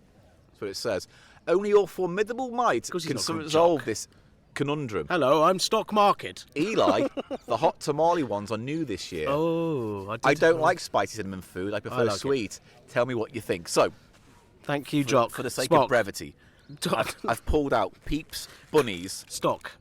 That's what it says. Only your formidable might course he's can not called resolve Jock. this conundrum. Hello, I'm Stock Market. Eli, the hot tamale ones are new this year. Oh, I don't like spicy cinnamon food. I prefer like it. sweet. Tell me what you think. So, Thank you, Jock. for the sake Spock. of brevity, Jock. I've pulled out Peeps Bunnies, Stock.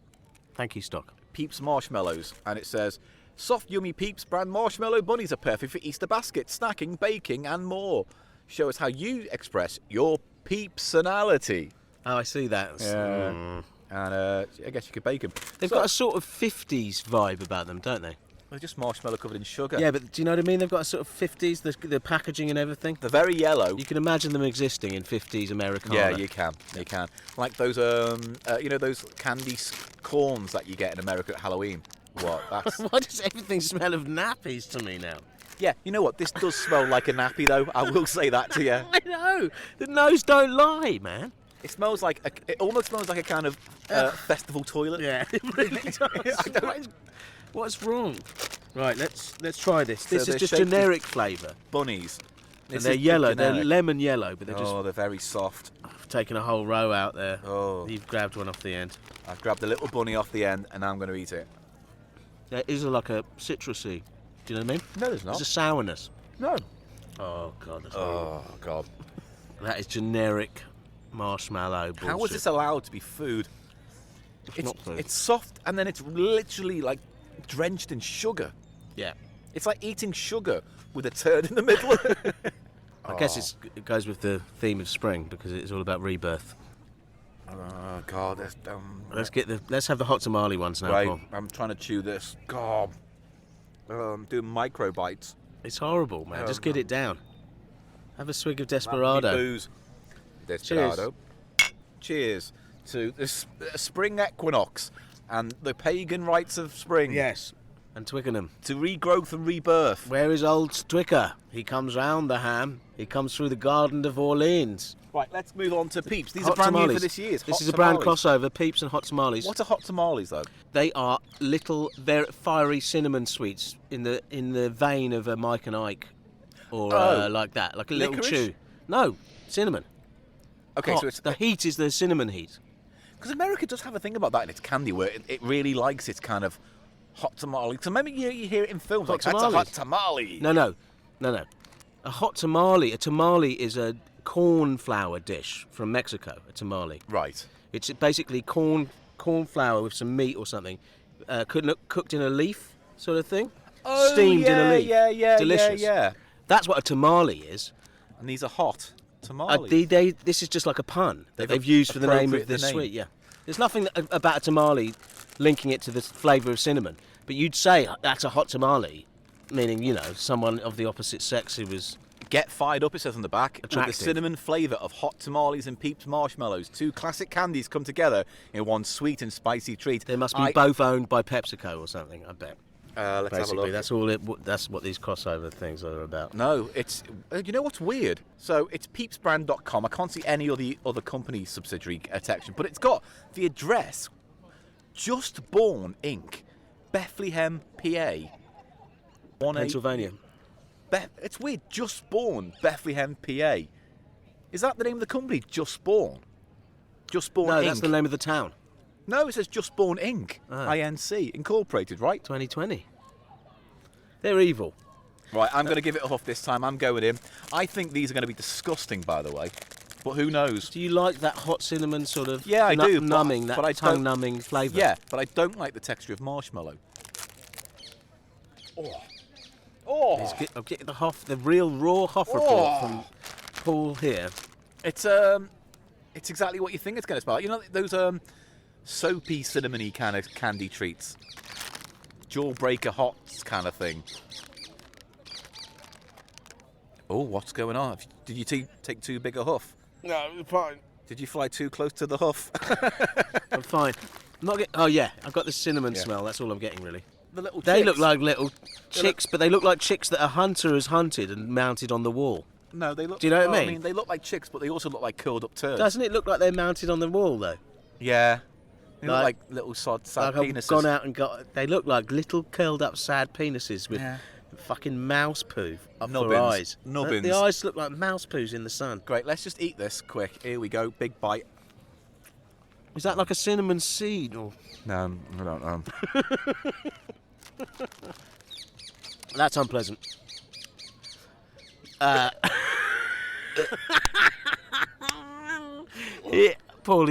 Thank you, Stock. Peeps Marshmallows, and it says, soft, yummy Peeps brand marshmallow bunnies are perfect for Easter baskets, snacking, baking, and more. Show us how you express your peepsonality. Oh, I see that. Yeah. And I guess you could bake them. They've got a sort of 50s vibe about them, don't they? They're just marshmallow covered in sugar. Yeah, but do you know what I mean? They've got a sort of 50s, the packaging and everything. They're very yellow. You can imagine them existing in 50s Americana. Yeah, you can. You can. Like those, those candy corns that you get in America at Halloween. What? That's Why does everything smell of nappies to me now? Yeah, you know what? This does smell like a nappy, though. I will say that to you. I know. The nose don't lie, man. It smells like it almost smells like a kind of festival toilet. Yeah, it really does. What's wrong? Right, let's try this. This So is just they're shaped generic flavour. Bunnies. And This they're is yellow. They're generic. lemon yellow, but they're just Oh, they're very soft. I've taken a whole row out there. Oh. You've grabbed one off the end. I've grabbed a little bunny off the end, and now I'm going to eat it. There is like a citrusy. Do you know what I mean? No, there's not. There's a sourness. No. Oh god, that's horrible. Oh God. That is generic marshmallow bullshit. How is this allowed to be food? It's not food. It's soft, and then it's literally like drenched in sugar. Yeah. It's like eating sugar with a turd in the middle. I guess it goes with the theme of spring because it's all about rebirth. Oh God, that's Let's have the hot tamale ones now. right. Paul. I'm trying to chew this. God, I'm doing micro bites. It's horrible, man. Just get it down. Have a swig of That'd Desperado. be booze. Desperado. Cheers to this spring equinox and the pagan rites of spring. Yes. And Twickenham. To regrowth and rebirth. Where is old Twicker? He comes round the ham. He comes through the Garden of Orleans. Right, let's move on to Peeps. These Hot are brand new tamales. for this year's. This Hot is a brand tamales. crossover, Peeps and hot tamales. What are hot tamales, though? They are little, they're fiery cinnamon sweets in the vein of a Mike and Ike, or like that, like a little Licorice? chew. No, cinnamon. Okay, Hot. so it's The heat is the cinnamon heat. because America does have a thing about that in its candy, where it really likes its kind of hot tamale. So maybe you hear it in films Hot like that's a tamales. hot tamale. No. A hot tamale. A tamale is a corn flour dish from Mexico. A tamale. Right. It's basically corn flour with some meat or something, cooked in a leaf sort of thing. Oh, Steamed in a leaf. Yeah, Delicious. yeah. That's what a tamale is. And these are hot tamales. This is just like a pun that They've they've used for the name appropriated of this the name. sweet. Yeah, there's nothing about a tamale linking it to the flavour of cinnamon. But you'd say that's a hot tamale, meaning someone of the opposite sex who was Get fired up, it says on the back, with the attractive. cinnamon flavour of hot tamales and Peeps marshmallows. Two classic candies come together in one sweet and spicy treat. They must be both owned by PepsiCo or something. I bet. Let's have a Basically, look. that's what these crossover things are about. No, it's you know what's weird? So it's peepsbrand.com. I can't see any of the other company subsidiary section, but it's got the address Just Born Inc. Bethlehem, PA. Pennsylvania. It's weird. Just Born Bethlehem, PA. Is that the name of the company? Just Born. Just Born No, Inc. that's the name of the town. No, it says Just Born Inc. Ah. INC Incorporated, right? 2020. They're evil. Right, I'm going to give it a huff this time. I'm going in. I think these are going to be disgusting, by the way. But who knows? Do you like that hot cinnamon sort of Yeah, I do, numbing, but that I don't- tongue-numbing flavour? Yeah, but I don't like the texture of marshmallow. I'll get the real raw Hoff report from Paul here. It's exactly what you think it's going to smell like. You know those soapy, cinnamony kind of candy treats, jawbreaker hots kind of thing. Oh, what's going on? Did you take too big a huff? No, fine. Did you fly too close to the huff? I'm fine. I'm not get. Oh yeah, I've got the cinnamon Yeah. smell. That's all I'm getting really. The little They chicks. look like little chicks, but they look like chicks that a hunter has hunted and mounted on the wall. No, they look. Do you know what I well, mean? I mean, they look like chicks, but they also look like curled up turds. Doesn't it look like they're mounted on the wall though? Yeah. They look Like- like little sad Like penises. I've gone out and got. They look like little curled up sad penises with Yeah. fucking mouse poo up Nubbins. their eyes. Nubbins. The eyes look like mouse poos in the sun. Great, let's just eat this quick. Here we go, big bite. Is that like a cinnamon seed or? No, I don't know. That's unpleasant. Yeah, Paul,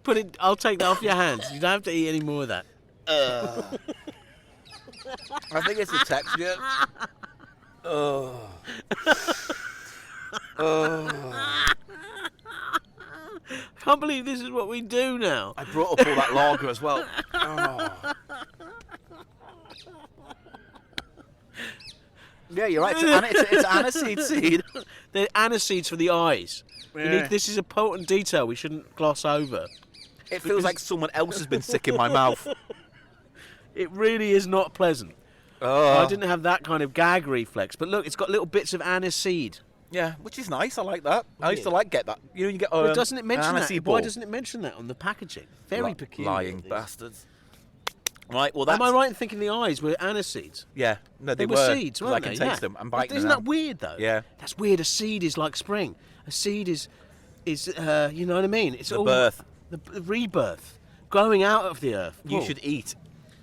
put it. I'll take that off your hands. You don't have to eat any more of that. I think it's the texture. I can't believe this is what we do now. I brought up all that lager as well. Oh. Yeah, you're right. It's aniseed seed. They're aniseeds for the eyes. Yeah. This is a potent detail we shouldn't gloss over. It feels like someone else has been sick in my mouth. It really is not pleasant. Oh. I didn't have that kind of gag reflex. But look, it's got little bits of aniseed. Yeah, which is nice. I like that. I used to get that. You know, you get. But doesn't it mention that? aniseed Why ball. doesn't it mention that on the packaging? Very peculiar. Lying bastards. Right. Well, that's. Am I right in thinking the eyes were aniseeds? Yeah. No, They were seeds, weren't I they? can taste them. I'm biting Isn't them that now. weird though? Yeah. That's weird. A seed is like spring. A seed is you know what I mean? It's The all birth. the rebirth, growing out of the earth. You Paul. should eat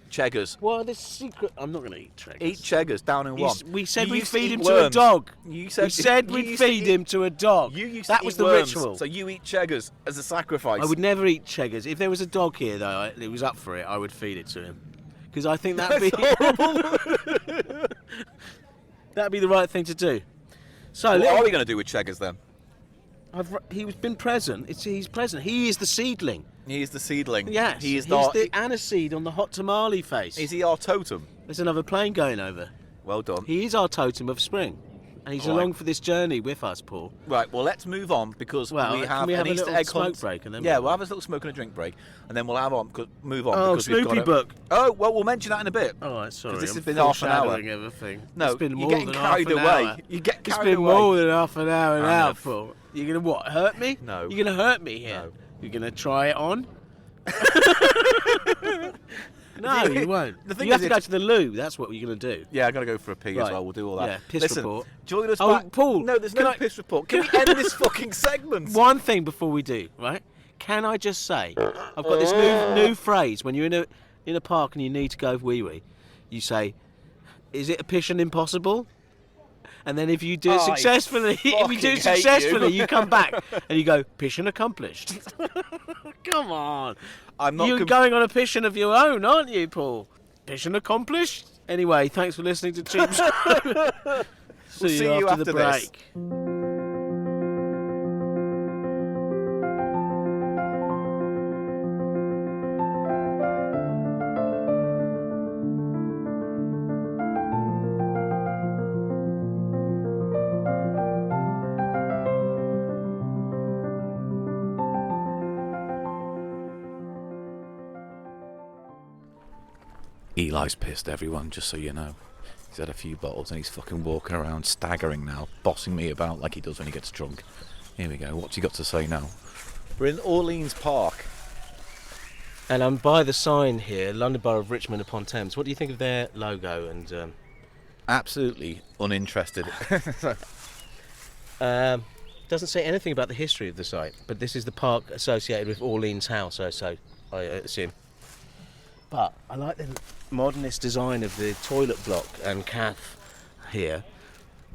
Cheggers. Well, this secret. I'm not going to eat Cheggers. Eat Cheggers down in one. We said You we'd used to feed eat him to a worms. dog. You We said said you we'd used to feed eat- him to a dog. You used that to was eat the worms, ritual. So you eat Cheggers as a sacrifice. I would never eat Cheggers. If there was a dog here, though, it was up for it, I would feed it to him. Because I think that'd be that'd be the right thing to do. So What are we going to do with Cheggers then? he's been present. He's present. He is the seedling. He is the seedling. Yes, He is he's the aniseed on the hot tamale face. Is he our totem? There's another plane going over. Well done. He is our totem of spring. And he's All right. along for this journey with us, Paul. Right, well, let's move on because Well, we can have we have an a Easter little egg smoke hunt. break and then yeah, we'll- we'll have a little smoke and a drink break, and then we'll move on. Oh, because we've Snoopy got book. Oh, well, we'll mention that in a bit. All right, sorry. This I'm has been half an hour. foreshadowing everything. No, it's been you're more getting than carried half an away. hour. You get It's carried been away. more than half an hour I'm now, gonna Paul. You're going to what, hurt me? No. You're going to hurt me here? No. You're going to try it on? No, you won't. The thing You have is to go it's- to the loo. That's what you're going to do. Yeah, I got to go for a pee as Right. well. We'll do all that. Yeah, piss Listen, report. join us Oh, back. Paul, No, there's can no I- piss report. Can we end this fucking segment? One thing before we do, right? Can I just say, I've got this new phrase. When you're in a park and you need to go wee-wee, you say, "Is it a pission impossible?" And then if you do it I successfully, fucking hate you. you come back and you go, "Pission accomplished." Come on. I'm not. You're going on a pission of your own, aren't you, Paul? Pission accomplished? Anyway, thanks for listening to CheapShow. see you after the this. break. Eli's pissed, everyone, just so you know. He's had a few bottles and he's fucking walking around staggering now, bossing me about like he does when he gets drunk. Here we go, what's he got to say now? We're in Orleans Park. And I'm by the sign here, London Borough of Richmond upon Thames. What do you think of their logo? And Absolutely uninterested. doesn't say anything about the history of the site, but this is the park associated with Orleans House, so I assume. But I like the modernist design of the toilet block and cafe here.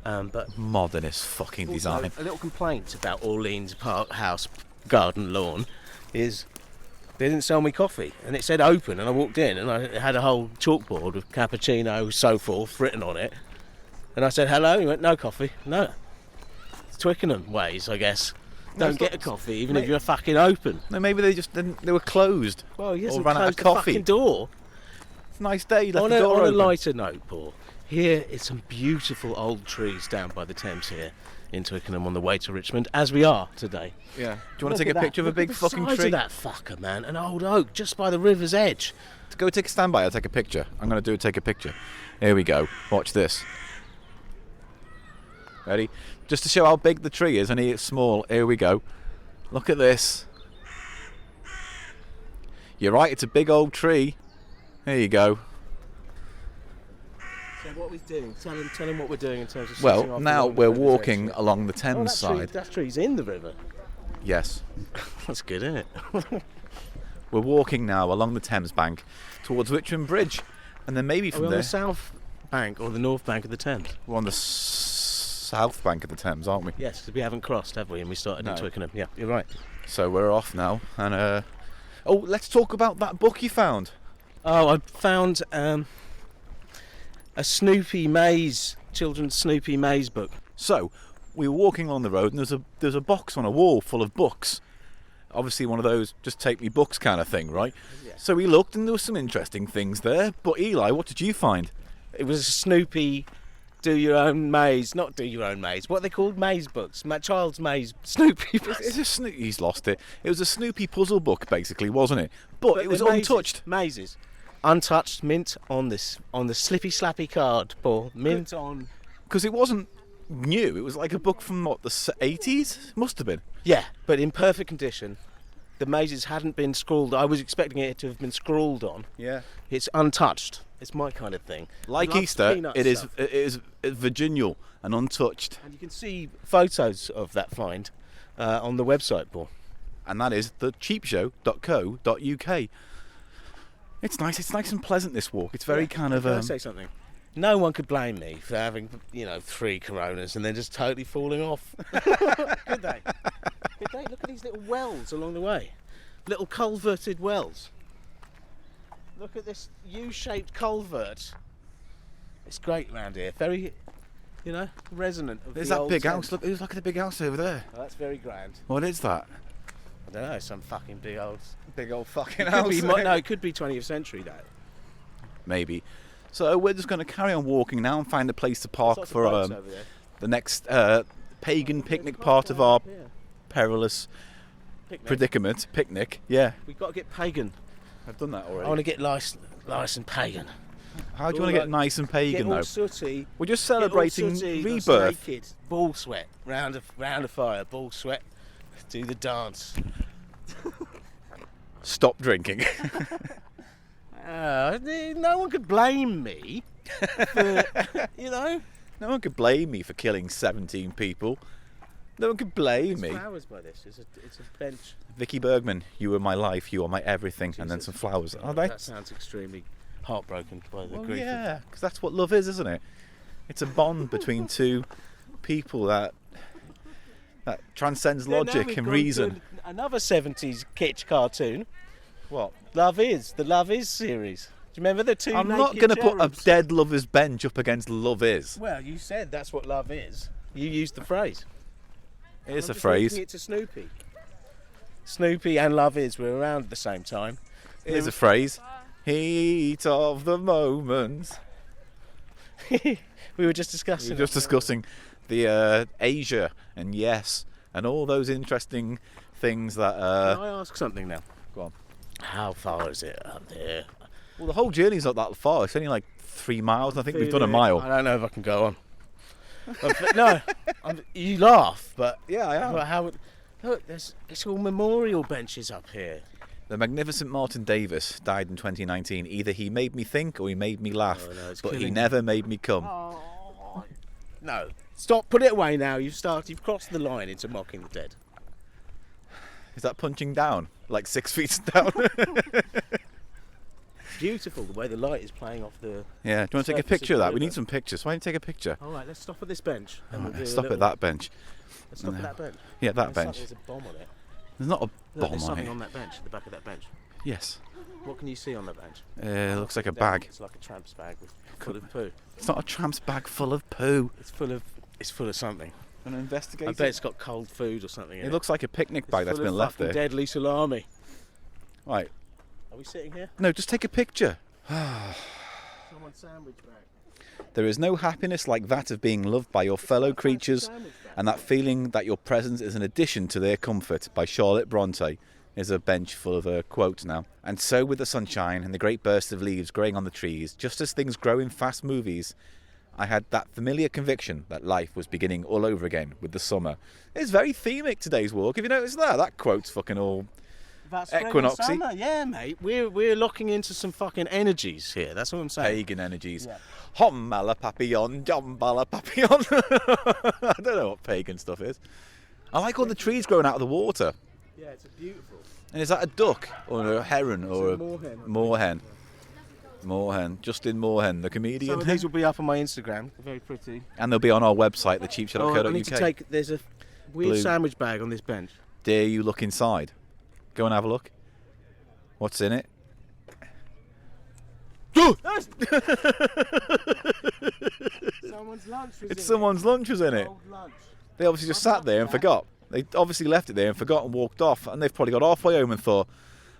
But Modernist fucking design. a little complaint about Orleans Park House garden lawn is they didn't sell me coffee, and it said open, and I walked in and I had a whole chalkboard with cappuccino, so forth written on it, and I said hello. He went, no coffee. No, it's Twickenham ways, I guess. No, Don't it's get not- a coffee even if you're fucking open. No, maybe they just didn't, they were closed. Well, he or hasn't ran out of closed the coffee. fucking door. It's a nice day, left On the door a open. lighter note, Paul, here is some beautiful old trees down by the Thames here in Twickenham on the way to Richmond, as we are today. Yeah. Do you want to take a picture of a big fucking size tree? of that fucker, man. An old oak just by the river's edge. Go take a standby, I'll take a picture. I'm going to take a picture. Here we go. Watch this. Ready? Just to show how big the tree is, and it's small. Here we go. Look at this. You're right, it's a big old tree. There you go. So what are we doing? Tell him what we're doing in terms of setting Well, off now along the we're river's walking edge. along the Oh, Thames side. that tree's in the river. Yes. That's good, isn't it? We're walking now along the Thames bank towards Richmond Bridge. And then maybe Are from we on there... the south bank or the north bank of the Thames? We're on the south bank of the Thames, aren't we? Yes, because we haven't crossed, have we? And we started No. in Twickenham. Yeah, you're right. So we're off now. And oh, let's talk about that book you found. Oh, I found a Snoopy Maze, children's Snoopy Maze book. So we were walking along the road, and there's a box on a wall full of books. Obviously, one of those just take me books kind of thing, right? Yeah. So we looked, and there were some interesting things there. But Eli, what did you find? It was a Snoopy do your own maze, not do your own maze. What are they called? Maze books. Child's maze. Snoopy books. It's a He's lost it. It was a Snoopy puzzle book, basically, wasn't it? But it was they're mazes. untouched. Mazes. Untouched, mint on the slippy slappy card, Paul. Mint on. Because it wasn't new. It was like a book from what, the 80s? Must have been. Yeah, but in perfect condition. The mazes hadn't been scrawled. I was expecting it to have been scrawled on. Yeah. It's untouched. It's my kind of thing. Like Loves Easter, peanut it stuff. is virginal and untouched. And you can see photos of that find on the website, Paul. And that is the CheapShow.co.uk. It's nice and pleasant, this walk. It's very kind of... Can I say something? No one could blame me for having, 3 Coronas and then just totally falling off. Could they? Could they? Look at these little wells along the way. Little culverted wells. Look at this U-shaped culvert. It's great round here. Very, resonant of There's the that old big sense. house. Look at the big house over there. Oh, that's very grand. What is that? I don't know, some fucking big old fucking Could be, no, it could be 20th century, though. Maybe. So we're just going to carry on walking now and find a place to park Lots of for boats over there. the next pagan picnic part of our perilous predicament. Picnic, yeah. We've got to get pagan. I've done that already. I want to get nice and pagan. How do you want to get nice and pagan, Get all though? sooty. We're just Get all celebrating sooty, rebirth. naked, ball sweat, round a fire, ball sweat, do the dance. Stop drinking. No one could blame me for, No one could blame me for killing 17 people. No one could blame me. Flowers by this. It's a bench. Vicky Bergman, you are my life, you are my everything, and then some flowers. Are they? That sounds extremely heartbroken by the Well, grief. yeah, because that's what love is, isn't it? It's a bond between two people that transcends logic and reason. Another 70s kitsch cartoon. What? Love Is. The Love Is series. Do you remember the two I'm not naked going to put a cherubs? dead lover's bench up against Love Is. Well, you said that's what love is. You used the phrase. It is I'm a just phrase. linking it to Snoopy. Snoopy and Love Is were around at the same time. It is a phrase. Heat of the moment. We were just discussing. We were just discussing the Asia and yes and all those interesting things that. Can I ask something now? Go on. How far is it up there? Well, the whole journey's not that far. It's only like 3 miles, and I think we've done a mile. I don't know if I can go on. No, you laugh, but Yeah, I am. but how? Look, it's all memorial benches up here. The magnificent Martin Davis died in 2019. Either he made me think or he made me laugh, Oh, no, it's but he killing never made me come. No, stop. Put it away now. You've crossed the line into mocking the dead. Is that punching down? Like 6 feet down? Beautiful the way the light is playing off the. Yeah, do you want to take a surface picture of the that? We river. need some pictures. Why don't you take a picture? All right, let's stop at this bench. and we'll do a Stop little- at that bench. Let's stop at that bench. Yeah, that There's bench. There's a bomb on it. There's not a Look, bomb there's on something it. on that bench, at the back of that bench. Yes. What can you see on that bench? It looks like a Down, bag. It's like a tramp's bag full of poo. It's not a tramp's bag full of poo. It's full of something. And investigate I bet it's got cold food or something in it. It looks like a picnic bag that's full of been left fucking there. Deadly salami. Right. Are we sitting here? No, just take a picture. Someone's sandwich bag. There is no happiness like that of being loved by your fellow creatures and that feeling that your presence is an addition to their comfort by Charlotte Bronte. There's a bench full of quotes now. And so with the sunshine and the great burst of leaves growing on the trees, just as things grow in fast movies, I had that familiar conviction that life was beginning all over again with the summer. It's very themic, today's walk. Have you noticed that? That quote's fucking all About spring and equinoxy. summer. Yeah, mate. We're locking into some fucking energies here. That's what I'm saying. Pagan energies. Yeah. Hom mala papillon, jom bala papillon. I don't know what pagan stuff is. I like all the trees growing out of the water. Yeah, it's beautiful. And is that a duck or a heron or a moorhen. moorhen? Moorhen. Justin Moorhen, the comedian. Some of these will be up on my Instagram. They're very pretty. And they'll be on our website, I thecheapshow.co.uk. need to take. There's a weird Blue. sandwich bag on this bench. Dare you look inside? Go and have a look. What's in it? Someone's lunch was It's someone's lunch was in it. Old lunch. They obviously just sat there and forgot. They obviously left it there and forgot and walked off. And they've probably got halfway home and thought,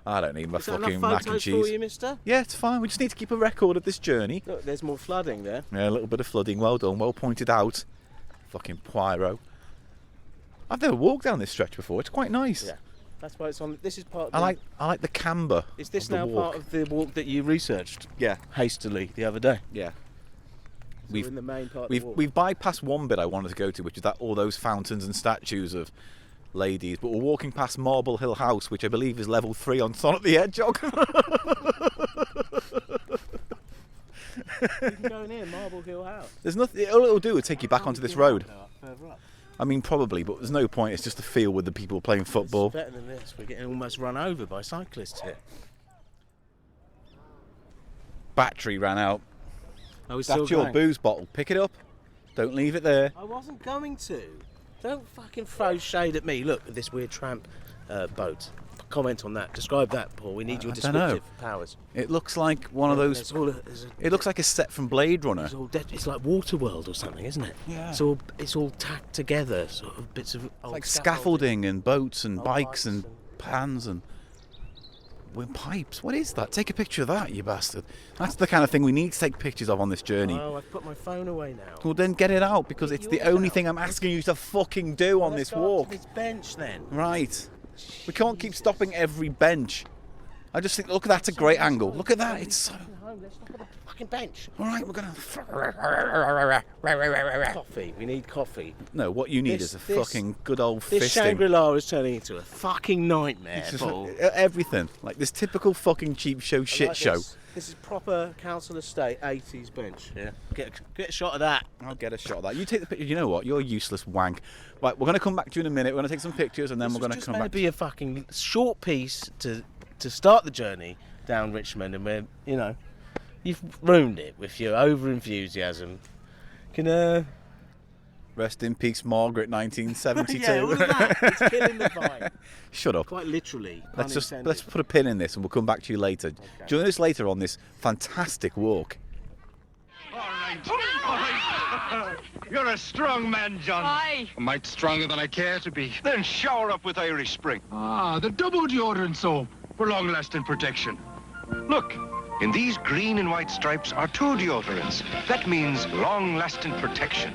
I don't need my Is that fucking enough mac and photos for cheese. you, mister? Yeah, it's fine. We just need to keep a record of this journey. Look, there's more flooding there. Yeah, a little bit of flooding. Well done. Well pointed out. Fucking Poirot. I've never walked down this stretch before. It's quite nice. Yeah. That's why it's on. This is part. Of I like the camber. Is this of the now walk. part of the walk that you researched? Yeah. Hastily the other day. Yeah. So we're in the main part. Of the walk. We've bypassed one bit I wanted to go to, which is that all those fountains and statues of ladies. But we're walking past Marble Hill House, which I believe is level 3 on Sonic the Hedgehog. You can go in here, Marble Hill House. There's nothing. All it'll do is take you back onto this road. Further up. I mean, probably, but there's no point. It's just a feel with the people playing football. It's better than this. We're getting almost run over by cyclists here. Battery ran out. Are we still That's your going? booze bottle. Pick it up. Don't leave it there. I wasn't going to. Don't fucking throw shade at me. Look at this weird tramp boat. Comment on that. Describe that, Paul. We need your I don't know. descriptive powers. It looks like one of those. It looks like a set from Blade Runner. It's like Waterworld or something, isn't it? Yeah. It's all tacked together, sort of bits of old Like scaffolding and boats and bikes and pans and pipes. What is that? Take a picture of that, you bastard. That's the kind of thing we need to take pictures of on this journey. Oh, I've put my phone away now. Well, then get it out, because it's the only thing I'm asking you to fucking do on this walk. Let's go up to this bench then. Right. We can't keep stopping every bench. I just think, look, that's a great angle. Look at that. It's so... Let's stop at the fucking bench. All right, we're going to... Coffee. We need coffee. No, what you need is a fucking good old fisting. This Shangri-La is turning into a fucking nightmare, It's just Paul. everything. Like this typical fucking cheap show shit like show. This is proper council estate 80s bench. Yeah. Get a shot of that. I'll get a shot of that. You take the picture. You know what? You're a useless wank. Right, we're going to come back to you in a minute. We're going to take some pictures and then we're going to come back. It's be a fucking short piece to start the journey down Richmond, and we're, you've ruined it with your over enthusiasm. Can Rest in peace, Margaret, 1972. yeah, all of that. It's killing the vibe. Shut up. Quite literally. Let's put a pin in this and we'll come back to you later. Okay. Join us later on this fantastic walk. All right. You're a strong man, John. Aye. A mite stronger than I care to be. Then shower up with Irish Spring. Ah, the double deodorant soap For long-lasting protection. Look, in these green and white stripes are 2 deodorants. That means long-lasting protection.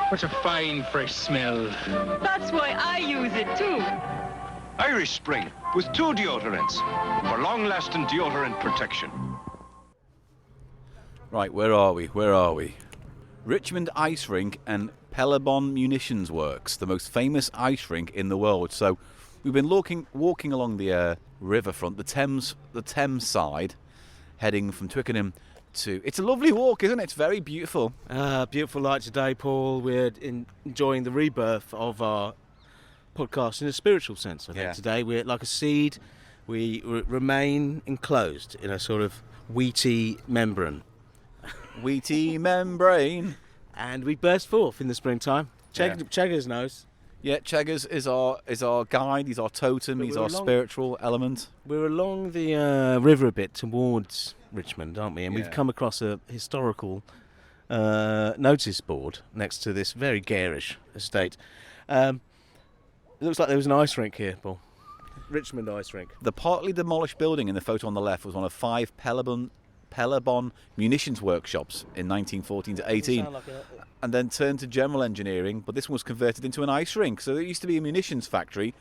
What a fine, fresh smell. That's why I use it too. Irish Spring with 2 deodorants for long-lasting deodorant protection. Right, where are we? Richmond Ice Rink and Pellebon Munitions Works, the most famous ice rink in the world. So we've been walking along the riverfront, the Thames side, heading from Twickenham to... It's a lovely walk, isn't it? It's very beautiful. Beautiful light today, Paul. We're enjoying the rebirth of our podcast in a spiritual sense, I think. Yeah. Today we're like a seed. We remain enclosed in a sort of wheaty membrane. Wheaty membrane. And we burst forth in the springtime. Cheggers knows. Yeah, Cheggers is our guide, he's our totem, he's our spiritual element. We're along the river a bit towards Richmond, aren't we? And we've Yeah. come across a historical notice board next to this very garish estate. It looks like there was an ice rink here, Paul. Richmond ice rink. The partly demolished building in the photo on the left was one of 5 Pellebon munitions workshops in 1914 to 18, and then turned to general engineering, but this one was converted into an ice rink. So there used to be a munitions factory,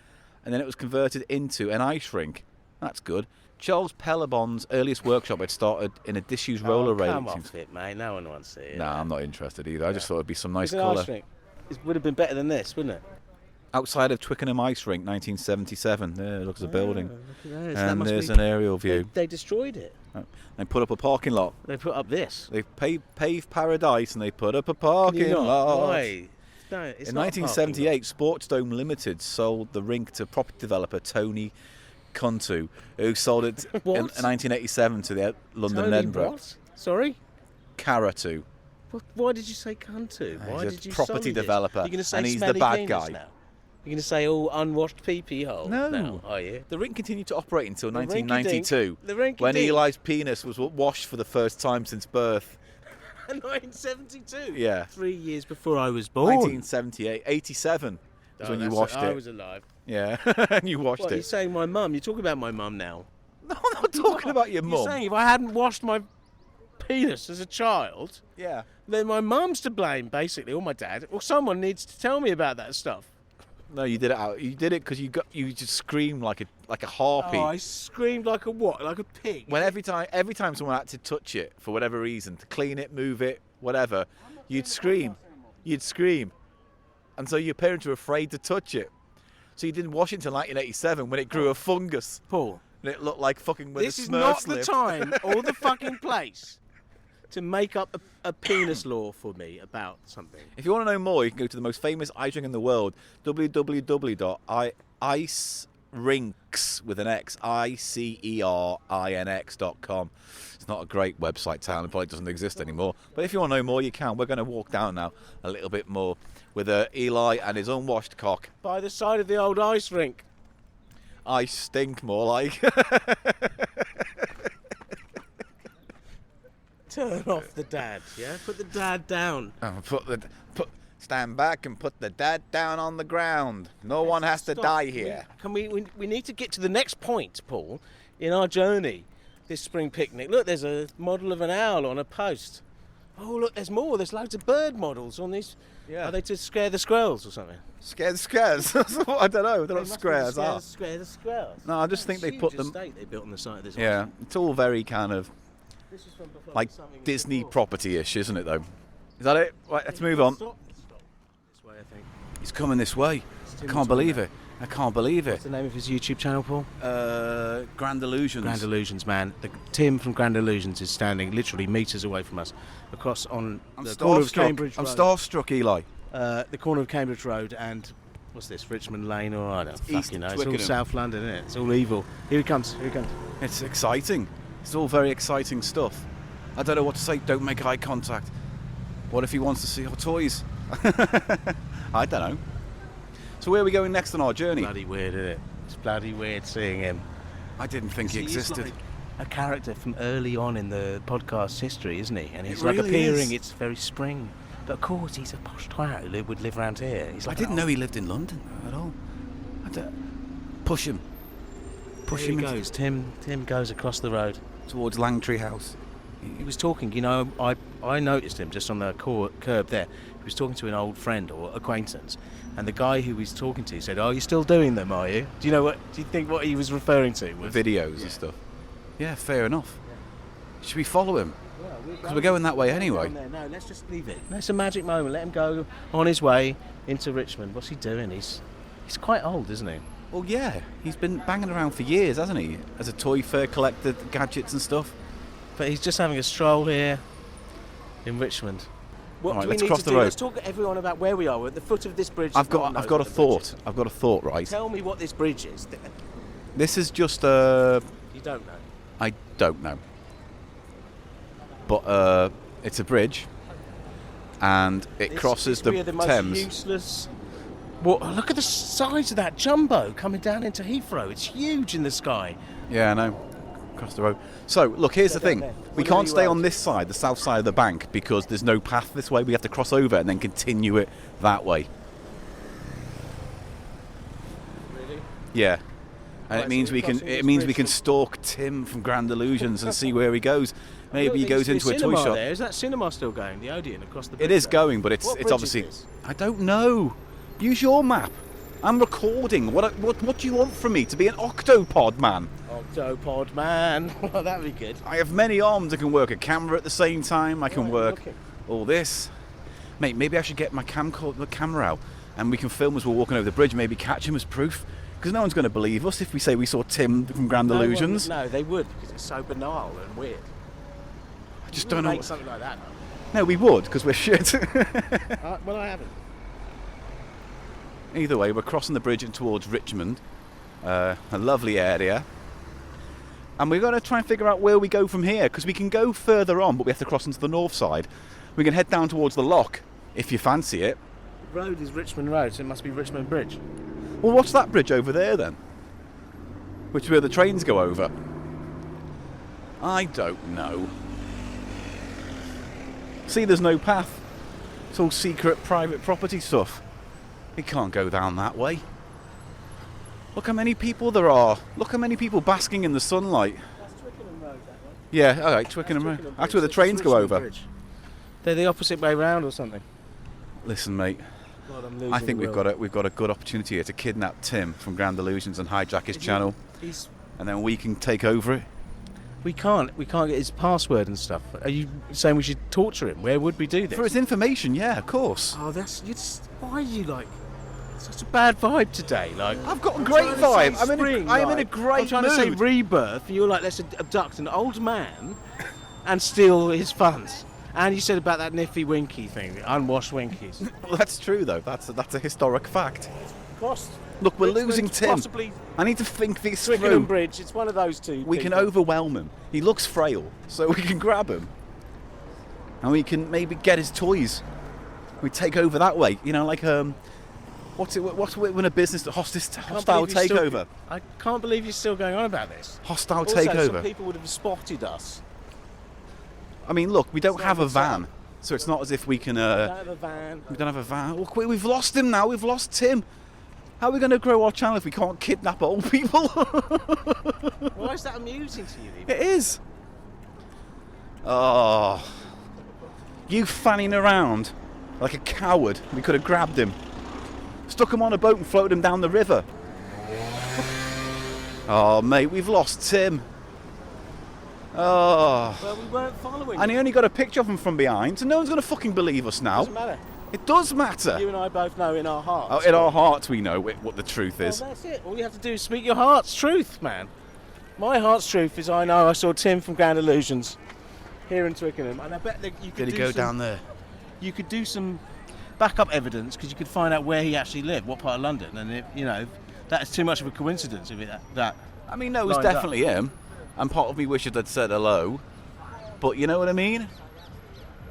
and then it was converted into an ice rink. That's good. Charles Pellebon's earliest workshop had started in a disused roller rink. Come off it, mate. No one wants it. Nah, I'm not interested either. I just thought it'd be some nice It's an colour. ice rink. It would have been better than this, wouldn't it? Outside of Twickenham Ice Rink, 1977. There, look at the building. Look at those. And there's an aerial view. They destroyed it. They put up a parking lot. They put up this. They paved paradise and they put up a parking lot. Why? No, it's In not a 1978, Sportsdome Limited sold the rink to property developer Tony Cuntu, who sold it in 1987 to the London and Edinburgh. What? Sorry? Caratu. Why did you say Cuntu? Why He's a did you property sully this? developer, You're gonna say and he's the smelly bad penis guy. Now? You're going to say all unwashed pee-pee hole? No. Now, are you? The rink continued to operate until The 1992, rinky-dink. The rinky-dink. when Eli's penis was washed for the first time since birth. 1972? Yeah. 3 years before I was born. 1978, 87 is when you washed I it. was alive. Yeah, and you washed What, you're it. saying my mum? You're talking about my mum now. No, I'm not talking about your You're mum. saying if I hadn't washed my penis as a child, Yeah. then my mum's to blame, basically, or my dad, or someone needs to tell me about that stuff. No, you did it out. You did it because you just screamed like a harpy. Oh, I screamed like a what? Like a pig? When every time someone had to touch it for whatever reason, to clean it, move it, whatever, you'd scream. You'd scream. And so your parents were afraid to touch it. So you didn't wash it until 1987 when it grew a fungus. Paul. And it looked like fucking where This the is Smurfs not the lived. time or the fucking place to make up a penis law for me about something. If you want to know more, you can go to the most famous ice rink in the world, www.icerinx with an X, ICERINX.com. It's not a great website, town, it probably doesn't exist anymore. But if you want to know more, you can. We're going to walk down now a little bit more with Eli and his unwashed cock. By the side of the old ice rink. I stink, more like. Turn off the dad, yeah? Put the dad down. Stand back and put the dad down on the ground. No one has to die here. We need to get to the next point, Paul, in our journey, this spring picnic. Look, there's a model of an owl on a post. Oh, look, there's more. There's loads of bird models on these. Yeah. Are they to scare the squirrels or something? Scare the squares? I don't know. They're not squares, are Scare the squirrels. No, I just think they put them. Estate they built on the side of this. Yeah, it's all very kind of This is from before like something Disney before. property-ish, isn't it? Though. Is that it? Right, let's move on. Stop. This way, I think. He's coming this way. I Tim's can't believe way it. I can't believe it. What's the name of his YouTube channel, Paul? Grand Illusions. Grand Illusions, man. Tim from Grand Illusions is standing literally metres away from us, across on the corner of Cambridge Road. I'm starstruck, Eli. The corner of Cambridge Road and what's this? Richmond Lane, or I don't fucking know. It's all Twickenham. South London, isn't it? It's all evil. Here he comes. Here he comes. It's exciting. It's all very exciting stuff. I don't know what to say. Don't make eye contact. What if he wants to see our toys? I don't know. So where are we going next on our journey? Bloody weird, isn't it? It's bloody weird seeing him. I didn't think he existed. He's like a character from early on in the podcast's history, isn't he? And he's It like really appearing. is. It's very spring. But of course, he's a posh twat who would live around here. He's I like didn't know he lived in London at all. Push him. Push There him he goes. Tim goes across the road towards Langtree House. He was talking, you know, I noticed him just on the curb there. He was talking to an old friend or acquaintance, and the guy who he was talking to said, "Oh, you're still doing them, are you?" Do you think what he was referring to was Videos and stuff. Yeah, fair enough. Should we follow him? Because we're going that way anyway. No, let's just leave it. It's a magic moment. Let him go on his way into Richmond. What's he doing? He's quite old, isn't he? Well, yeah. He's been banging around for years, hasn't he? As a toy fair collector, gadgets and stuff. But he's just having a stroll here in Richmond. What All right, do we let's need cross to the do? road. Let's talk to everyone about where we are. We're at the foot of this bridge. I've got a thought. I've got a thought, right? Tell me what this bridge is. This is just You don't know. I don't know. But it's a bridge, and it crosses the the most Thames. Useless. Well, look at the size of that jumbo coming down into Heathrow. It's huge in the sky. Yeah, I know. Across the road. So, look, here's the thing. there. We What can't are you stay at? on this side, the south side of the bank, because there's no path this way. We have to cross over and then continue it that way. Really? Yeah. And Right, it means so we we're can crossing it this means we bridge. can stalk Tim from Grand Illusions and see where he goes. Maybe Look, he there goes used to into be a toy cinema shop. There. Is that cinema still going? The Odeon across the bridge? It is there? going, but it's What it's bridge obviously is this? I don't know. Use your map. I'm recording. What do you want from me? To be an octopod man? Octopod man. Well, that'd be good. I have many arms. I can work a camera at the same time. I can Right, work okay. all this. Mate, maybe I should get my camera out and we can film as we're walking over the bridge, maybe catch him as proof. Because no one's going to believe us if we say we saw Tim from Grand Illusions. No, they would, because it's so banal and weird. I just You don't wouldn't know. make something like that. No, we would, because we're shit. Well, I haven't. Either way, we're crossing the bridge and towards Richmond, a lovely area. And we're going to try and figure out where we go from here, because we can go further on, but we have to cross into the north side. We can head down towards the lock, if you fancy it. The road is Richmond Road, so it must be Richmond Bridge. Well, what's that bridge over there then? Which is where the trains go over? I don't know. See, there's no path. It's all secret private property stuff. We can't go down that way. Look how many people there are. Look how many people basking in the sunlight. That's Twickenham Road, that one. Yeah, all right, Twickenham Road. That's where the trains go over. They're the opposite way round or something. Listen, mate, God, I'm losing I think the we've got a good opportunity here to kidnap Tim from Grand Illusions and hijack his channel, and then we can take over it. We can't get his password and stuff. Are you saying we should torture him? Where would we do this? For his information, yeah, of course. Oh, why are you like such a bad vibe today? Like, I've got a great vibe. I am in a great I'm trying mood. to say rebirth, and you're like, let's abduct an old man and steal his funds. And you said about that Niffy Winky thing, the unwashed Winkies. Well, that's true though. That's a historic fact. Lost. Look, we're Richmond, losing Tim. Possibly I need to think this Twickenham through. Bridge. It's one of those two. We can overwhelm him. He looks frail, so we can grab him, and we can maybe get his toys. We take over that way. You know, like what's it when a business hostile takeover? I can't believe you're still going on about this. Hostile Also, takeover. some people would have spotted us. I mean, look, we don't It's have not a a van, so it's not as if we can. We don't have a van. We don't have a van. Look, we've lost him now. We've lost Tim. How are we going to grow our channel if we can't kidnap old people? Why is that amusing to you? It is. Oh, you fanning around like a coward. We could have grabbed him, stuck him on a boat and floated him down the river. Oh, mate, we've lost Tim. Oh. Well, we weren't following. And he only got a picture of him from behind, so no one's going to fucking believe us now. Doesn't matter. It does matter. You and I both know in our hearts. Oh, in our hearts we know what the truth is. Well, that's it. All you have to do is speak your heart's truth, man. My heart's truth is I know I saw Tim from Grand Illusions here in Twickenham, and I bet that you could Did he go down there? You could do some backup evidence because you could find out where he actually lived, what part of London, and that is too much of a coincidence if that. I mean, no, it was definitely him, and part of me wishes I'd said hello, but you know what I mean?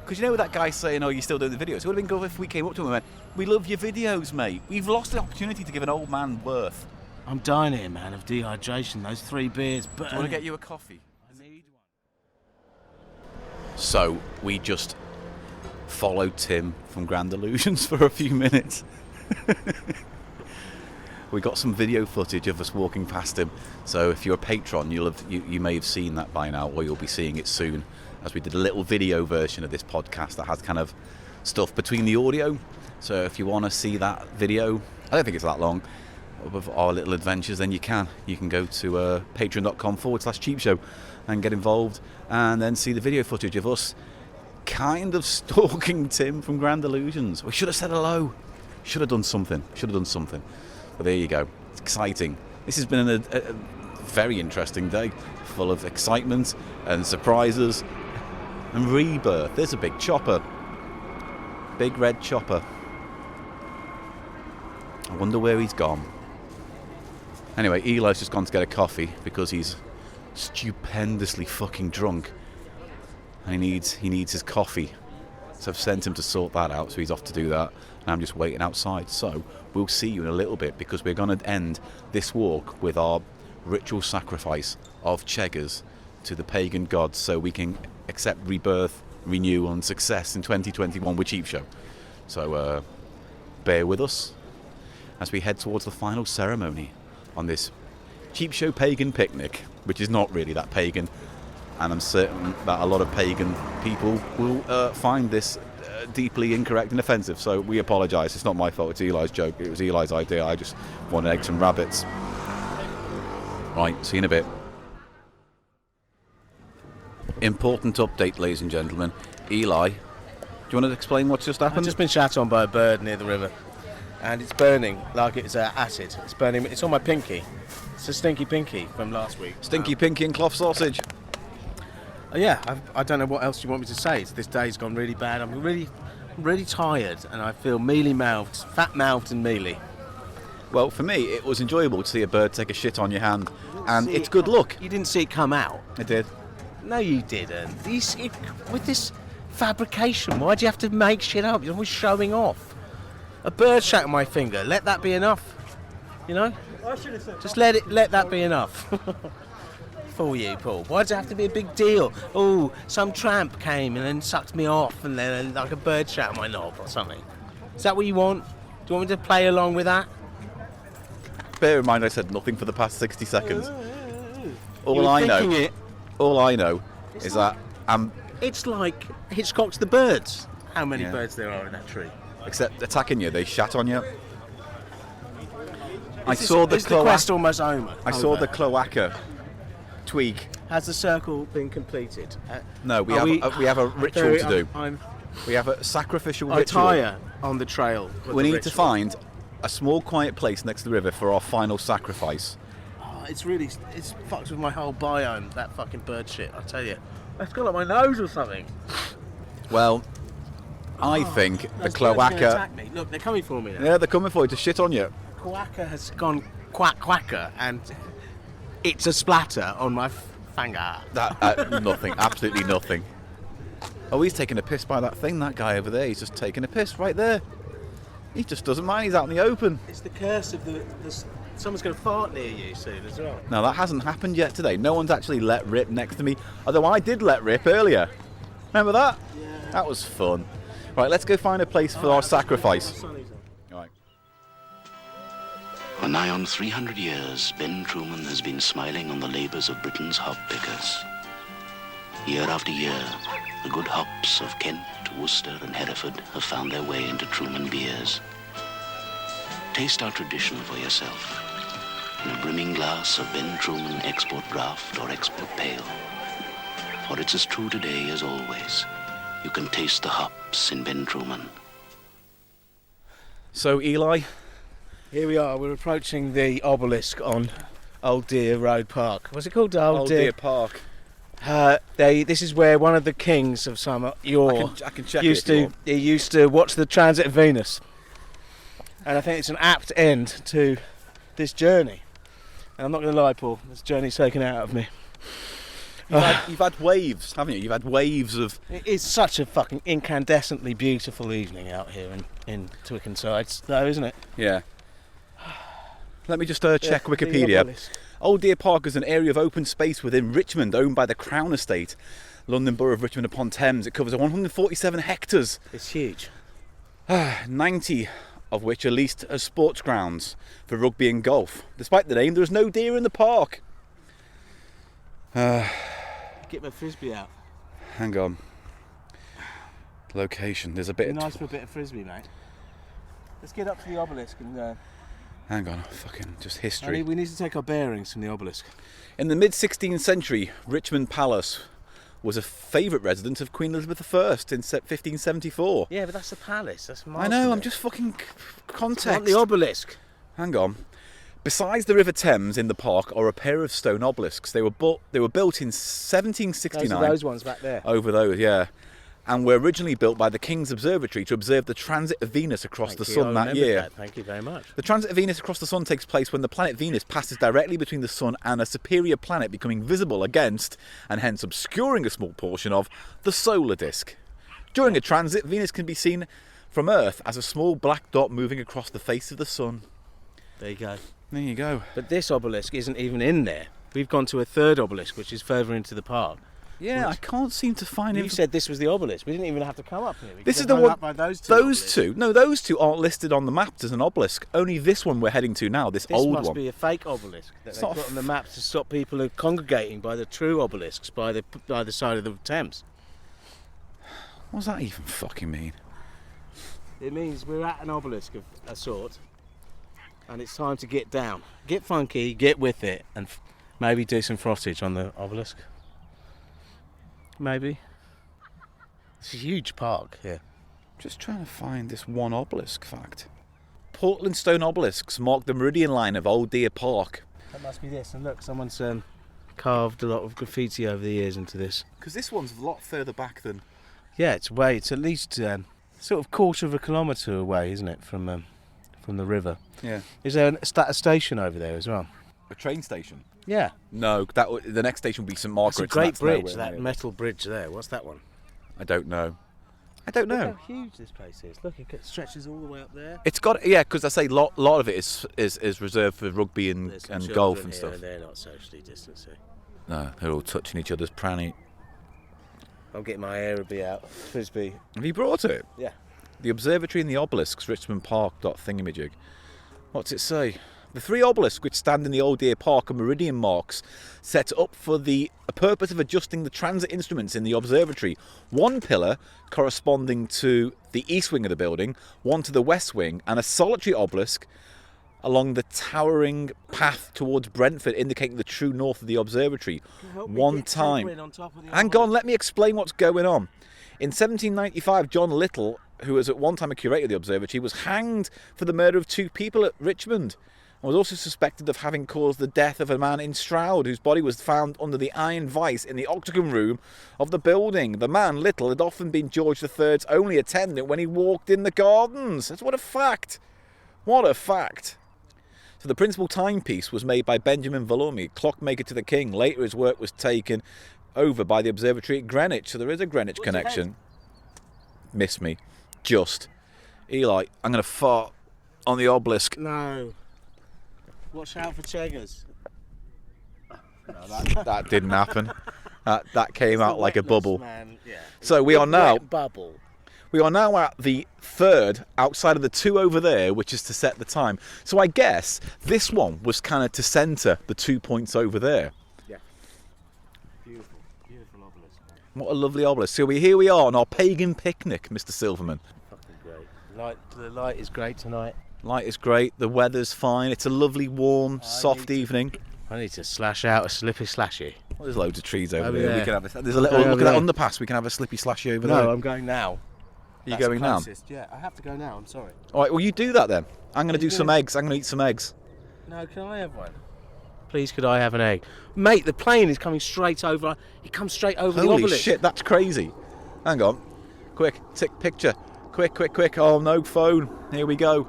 Because you know that guy saying, oh, you're still doing the videos? It would have been good if we came up to him and went, we love your videos, mate. We've lost the opportunity to give an old man worth. I'm dying here, man, of dehydration. Those 3 beers. But Do you want to get you a coffee? I need one. So, we just followed Tim from Grand Illusions for a few minutes. We got some video footage of us walking past him. So if you're a patron, you may have seen that by now, or you'll be seeing it soon, as we did a little video version of this podcast that has kind of stuff between the audio. So if you want to see that video, I don't think it's that long, of our little adventures, then you can go to patreon.com/CheapShow and get involved, and then see the video footage of us kind of stalking Tim from Grand Illusions. We should have said hello. Should have done something. But there you go. It's exciting. This has been a very interesting day, full of excitement and surprises and rebirth. There's a big chopper. Big red chopper. I wonder where he's gone. Anyway, Eli's just gone to get a coffee because he's stupendously fucking drunk. And he needs his coffee. So I've sent him to sort that out, so he's off to do that. And I'm just waiting outside. So we'll see you in a little bit, because we're going to end this walk with our ritual sacrifice of Cheggers to the pagan gods, so we can accept rebirth, renewal and success in 2021 with CheapShow. So bear with us as we head towards the final ceremony on this CheapShow pagan picnic, which is not really that pagan. And I'm certain that a lot of pagan people will find this deeply incorrect and offensive. So we apologise. It's not my fault. It's Eli's joke. It was Eli's idea. I just wanted eggs and rabbits. Right, see you in a bit. Important update, ladies and gentlemen. Eli, do you want to explain what's just happened? I've just been shat on by a bird near the river, and it's burning like it's acid. It's burning. It's on my pinky. It's a stinky pinky from last week. Stinky pinky and cloth sausage. Yeah, I don't know what else you want me to say. This day's gone really bad. I'm really tired, and I feel mealy-mouthed, fat-mouthed and mealy. Well, for me, it was enjoyable to see a bird take a shit on your hand, and it's good luck. You didn't see it come out? I did. No, you didn't. With this fabrication, why do you have to make shit up? You're always showing off. A bird shat on my finger. Let that be enough. You know? Just let that be enough. For you, Paul. Why does it have to be a big deal? Oh, some tramp came and then sucked me off, and then like a bird shat on my knob or something. Is that what you want? Do you want me to play along with that? Bear in mind, I said nothing for the past 60 seconds. All I know is that it's like Hitchcock's The Birds. How many birds there are in that tree? Except attacking you, they shat on you. Is the quest almost over? I saw the cloaca tweak. Has the circle been completed? No, we have a ritual to do. We have a sacrificial ritual. Attire on the trail. We need to find a small quiet place next to the river for our final sacrifice. Oh, it's fucked with my whole biome, that fucking bird shit, I tell you. It's got like my nose or something. Well, I think the Those birds cloaca... are gonna attack me. Look, they're coming for me now. Yeah, they're coming for you to shit on you. Cloaca has gone quacker and it's a splatter on my finger. Nothing, absolutely nothing. Oh, he's taking a piss by that thing, that guy over there. He's just taking a piss right there. He just doesn't mind, he's out in the open. It's the curse of the someone's going to fart near you soon as well. No, that hasn't happened yet today. No one's actually let rip next to me. Although I did let rip earlier. Remember that? Yeah. That was fun. Right, let's go find a place for our sacrifice. Right. For nigh on 300 years, Ben Truman has been smiling on the labours of Britain's hop pickers. Year after year, the good hops of Kent, Worcester and Hereford have found their way into Truman beers. Taste our tradition for yourself in a brimming glass of Ben Truman export draft or export pale. For it's as true today as always. You can taste the hops in Ben Truman. So, Eli? Here we are, we're approaching the obelisk on Old Deer Road Park. What's it called? Old Deer Park. This is where one of the kings of some yore I can check used to watch the transit of Venus, and I think it's an apt end to this journey. And I'm not going to lie, Paul, this journey's taken out of me. You've had waves, haven't you? You've had waves of... It is such a fucking incandescently beautiful evening out here in Twickenham sides, though, isn't it? Yeah. Let me just check Wikipedia. Old Deer Park is an area of open space within Richmond owned by the Crown Estate, London Borough of Richmond upon Thames. It covers 147 hectares. It's huge. 90 of which are leased as sports grounds for rugby and golf. Despite the name, there is no deer in the park. Get my frisbee out. Hang on. Location. There's a bit. Nice for a bit of frisbee, mate. Let's get up to the obelisk and. Hang on, fucking just history. We need to take our bearings from the obelisk. In the mid-16th century, Richmond Palace was a favourite residence of Queen Elizabeth I in 1574. Yeah, but that's the palace. That's I know. I'm just fucking context. It's not the obelisk. Hang on. Besides the River Thames in the park are a pair of stone obelisks. They were built in 1769. Those are those ones back there. Over those, yeah. And were originally built by the King's Observatory to observe the transit of Venus across the Sun that year. That. Thank you very much. The transit of Venus across the Sun takes place when the planet Venus passes directly between the Sun and a superior planet, becoming visible against, and hence obscuring a small portion of, the solar disk. During a transit, Venus can be seen from Earth as a small black dot moving across the face of the Sun. There you go. There you go. But this obelisk isn't even in there. We've gone to a third obelisk, which is further into the park. Yeah, I can't seem to find it. You said this was the obelisk. We didn't even have to come up here. This is the one. By those two. No, those two aren't listed on the maps as an obelisk. Only this one we're heading to now. This old one. This must be a fake obelisk that they put on the map to stop people who congregating by the true obelisks by the side of the Thames. What does that even fucking mean? It means we're at an obelisk of a sort, and it's time to get down, get funky, get with it, and maybe do some frostage on the obelisk. Maybe. It's a huge park here. Just trying to find this one obelisk fact. Portland stone obelisks mark the meridian line of Old Deer Park. That must be this, and look, someone's carved a lot of graffiti over the years into this. Because this one's a lot further back than... Yeah, it's at least sort of quarter of a kilometre away, isn't it, from the river? Yeah. Is there a station over there as well? A train station? Yeah. No, the next station will be St Margaret's. It's a great bridge, that metal bridge there. What's that one? I don't know. Look how huge this place is. Look, it stretches all the way up there. It's got, yeah, because I say lot of it is reserved for rugby and golf and stuff. And they're not socially distancing. No, they're all touching each other's pranny. I'm getting my aerobie out. Frisbee. Have you brought it? Yeah. The observatory and the obelisks, Richmond Park. Thingamajig. What's it say? The 3 obelisks which stand in the Old Deer Park are meridian marks set up for the purpose of adjusting the transit instruments in the observatory. 1 pillar corresponding to the east wing of the building, 1 to the west wing, and a solitary obelisk along the towering path towards Brentford, indicating the true north of the observatory. One time. Hang on, let me explain what's going on. In 1795, John Little, who was at one time a curator of the observatory, was hanged for the murder of 2 people at Richmond, and was also suspected of having caused the death of a man in Stroud, whose body was found under the iron vice in the octagon room of the building. The man, Little, had often been George III's only attendant when he walked in the gardens. That's what a fact. What a fact. So the principal timepiece was made by Benjamin Valomi, clockmaker to the king. Later his work was taken over by the observatory at Greenwich, so there is a Greenwich connection. Miss me. Just. Eli, I'm going to fart on the obelisk. No. Watch out for Cheggers. No, that didn't happen. That came out like a bubble. Yeah. So we are now... Bubble. We are now at the 3rd, outside of the 2 over there, which is to set the time. So I guess this one was kind of to centre the 2 points over there. Yeah. Beautiful, beautiful obelisk. What a lovely obelisk. So here we are on our pagan picnic, Mr. Silverman. Fucking great. The light is great tonight. Light is great, the weather's fine, it's a lovely, warm, soft evening. I need to slash out a slippy slashy. Well, there's loads of trees over Over there. there. We can have there's a little look at that underpass. We can have a slippy slashy over there. No, I'm going now. Are you going now? Yeah, I have to go now, I'm sorry. Alright, well you do that then. I'm going to do some eggs. I'm going to eat some eggs. No, can I have one? Please, could I have an egg? Mate, the plane is coming straight over. It comes straight over the Holy obelisk. shit, that's crazy. Hang on. Quick, take picture. Quick, quick, quick. Oh, no phone. Here we go.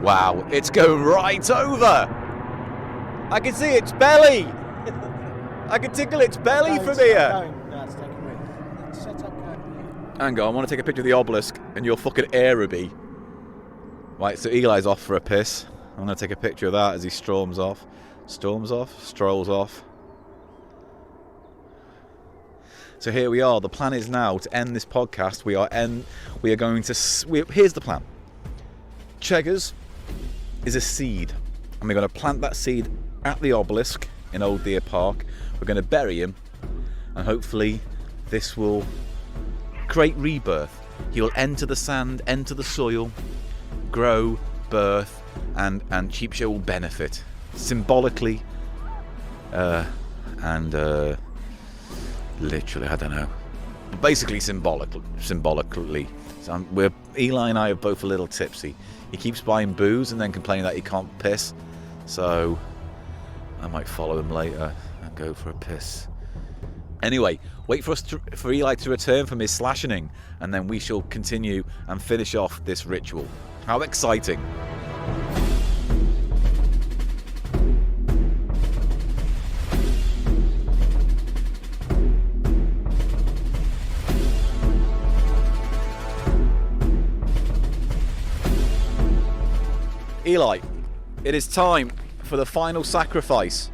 Wow, it's going right over. I can see its belly. I can tickle its belly from here. No, it's taking me. Set up Hang on, I want to take a picture of the obelisk and your fucking Araby. Right, so Eli's off for a piss. I'm going to take a picture of that as he storms off. Strolls off. So here we are. The plan is now to end this podcast. Here's the plan. Cheggers is a seed, and we're going to plant that seed at the obelisk in Old Deer Park. We're going to bury him, and hopefully this will create rebirth. He will enter the sand, enter the soil, grow, birth, and CheapShow will benefit symbolically and literally, I don't know, but basically symbolically. So Eli and I are both a little tipsy. He keeps buying booze and then complaining that he can't piss, so I might follow him later and go for a piss. Anyway, wait for Eli to return from his slashing, and then we shall continue and finish off this ritual. How exciting! Eli, it is time for the final sacrifice,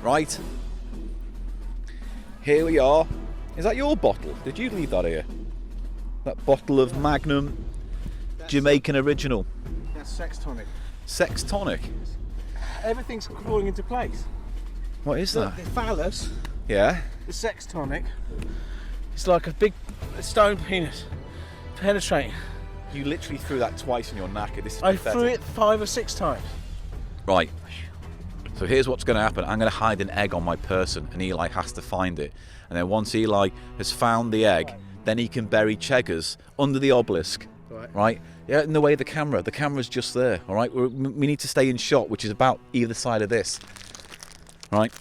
right? Here we are. Is that your bottle? Did you leave that here? That bottle of Magnum Jamaican Original. That's sex tonic. Sex tonic? Everything's falling into place. What is that? The phallus, Yeah? the sex tonic, it's like a big stone penis penetrating. You literally threw that twice in your knacker. This is I pathetic. threw it 5 or 6 times. Right. So here's what's going to happen. I'm going to hide an egg on my person, and Eli has to find it. And then once Eli has found the egg, then he can bury Cheggers under the obelisk. Right? Yeah, in the way of the camera's just there. All right. We need to stay in shot, which is about either side of this. Right.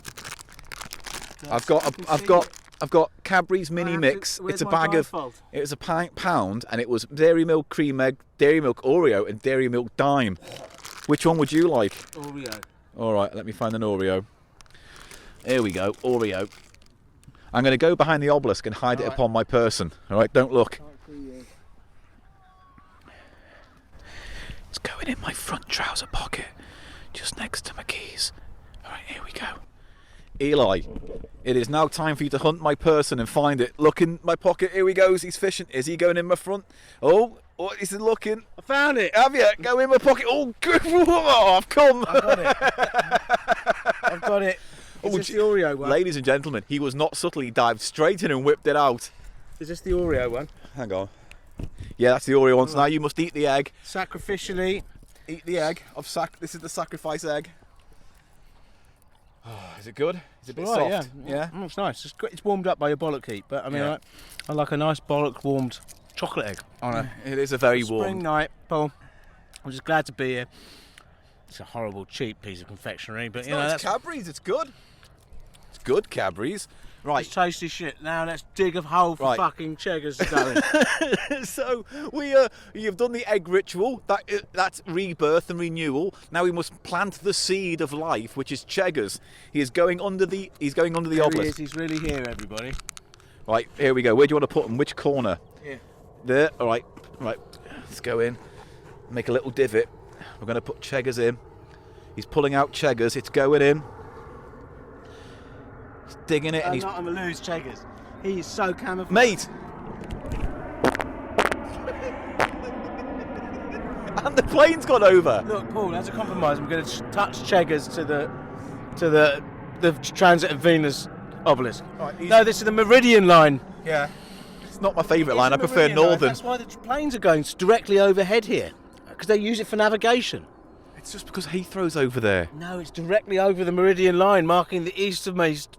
I've got Cadbury's mini mix. It's a bag of. It was a pound, and it was Dairy Milk Cream Egg, Dairy Milk Oreo, and Dairy Milk Dime. Which one would you like? Oreo. All right, let me find an Oreo. Here we go, Oreo. I'm going to go behind the obelisk and hide it upon my person. All right, don't look. It's going in my front trouser pocket, just next to my keys. All right, here we go. Eli, it is now time for you to hunt my person and find it. Look in my pocket. Here he goes. He's fishing. Is he going in my front? Oh, what is he looking? I found it. Have you? Go in my pocket. Oh, good. Oh, I've come. I've got it. I've got it. Is this the Oreo one? Ladies and gentlemen, he was not subtle. He dived straight in and whipped it out. Is this the Oreo one? Hang on. Yeah, that's the Oreo one. So now you must eat the egg. Sacrificially. Eat the egg. This is the sacrifice egg. Oh, is it good? Is it a bit soft? Yeah. It's nice. It's warmed up by your bollock heat, but I mean, I like a nice bollock warmed chocolate egg on a It is a very warm spring night, Paul. I'm just glad to be here. It's a horrible, cheap piece of confectionery, but it's Cadbury's. It's good. It's good, Cadbury's. Right. It's tasty shit. Now let's dig a hole for fucking Cheggers to go in. So you've done the egg ritual. That's rebirth and renewal. Now we must plant the seed of life, which is Cheggers. He's going under the obelisk. He's really here, everybody. Right, here we go. Where do you want to put him? Which corner? Here. There. All right. Right. Let's go in. Make a little divot. We're going to put Cheggers in. He's pulling out Cheggers. It's going in. He's digging it. I'm not going to lose Cheggers. He's so camouflaged. Mate! And the plane's gone over. Look, Paul, as a compromise, I'm going to touch Cheggers to the transit of Venus obelisk. Right, no, this is the Meridian line. Yeah. It's not my favourite line. I prefer Northern. That's why the planes are going directly overhead here, because they use it for navigation. It's just because Heathrow's over there. No, it's directly over the Meridian line, marking the easternmost.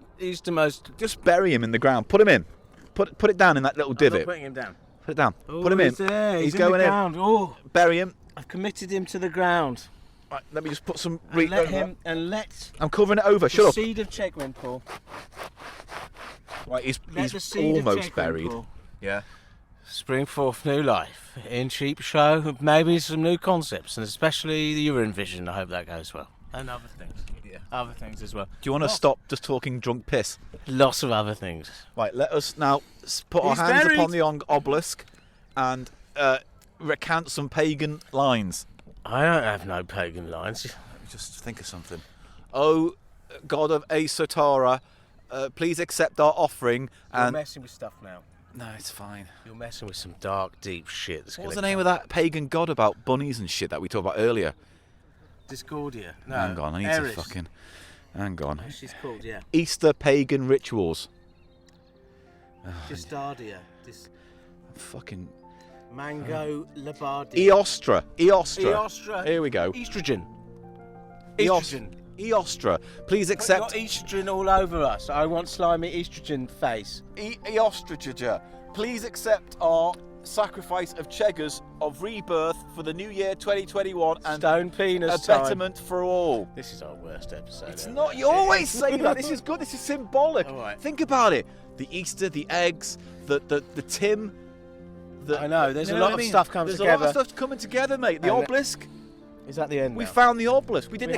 Just bury him in the ground. Put him in. Put it down in that little divot. I'm not putting him down. Put it down. Oh, Put him in. There. He's in going the in. Ground. Oh. Bury him. I've committed him to the ground. Right, let me just put some. I'm covering it over. Shut up. The seed of Checkman, Paul. Right, he's almost buried. Paul. Yeah. Spring forth new life in CheapShow. Maybe some new concepts, and especially the urine vision. I hope that goes well. And other things. Yeah. Other things as well. Do you want to stop just talking drunk piss? Lots of other things. Right, let us now put our hands upon the obelisk and recount some pagan lines. I don't have no pagan lines. Let me just think of something. Oh, God of Asotara, please accept our offering. You're messing with stuff now. No, it's fine. You're messing with some dark, deep shit. What was the name of that pagan god about bunnies and shit that we talked about earlier? Discordia. No. Hang on, I need Eris. to fucking... Hang on. She's called, yeah. Easter pagan rituals. Gestardia. Fucking... Mango Labardia. Eostra. Eostra. Here we go. Estrogen. Eostra. Please accept... Got estrogen all over us. I want slimy estrogen face. Eostra. Please accept our sacrifice of Cheggers of rebirth for the new year 2021 and stone penis a betterment for all. This is our worst episode. It's not. You always say that. This is good. This is symbolic. All right. Think about it. The Easter, the eggs, the Tim. I know. There's a lot of stuff coming together. There's a lot of stuff coming together, mate. The obelisk. Is that the end? We found the obelisk. We didn't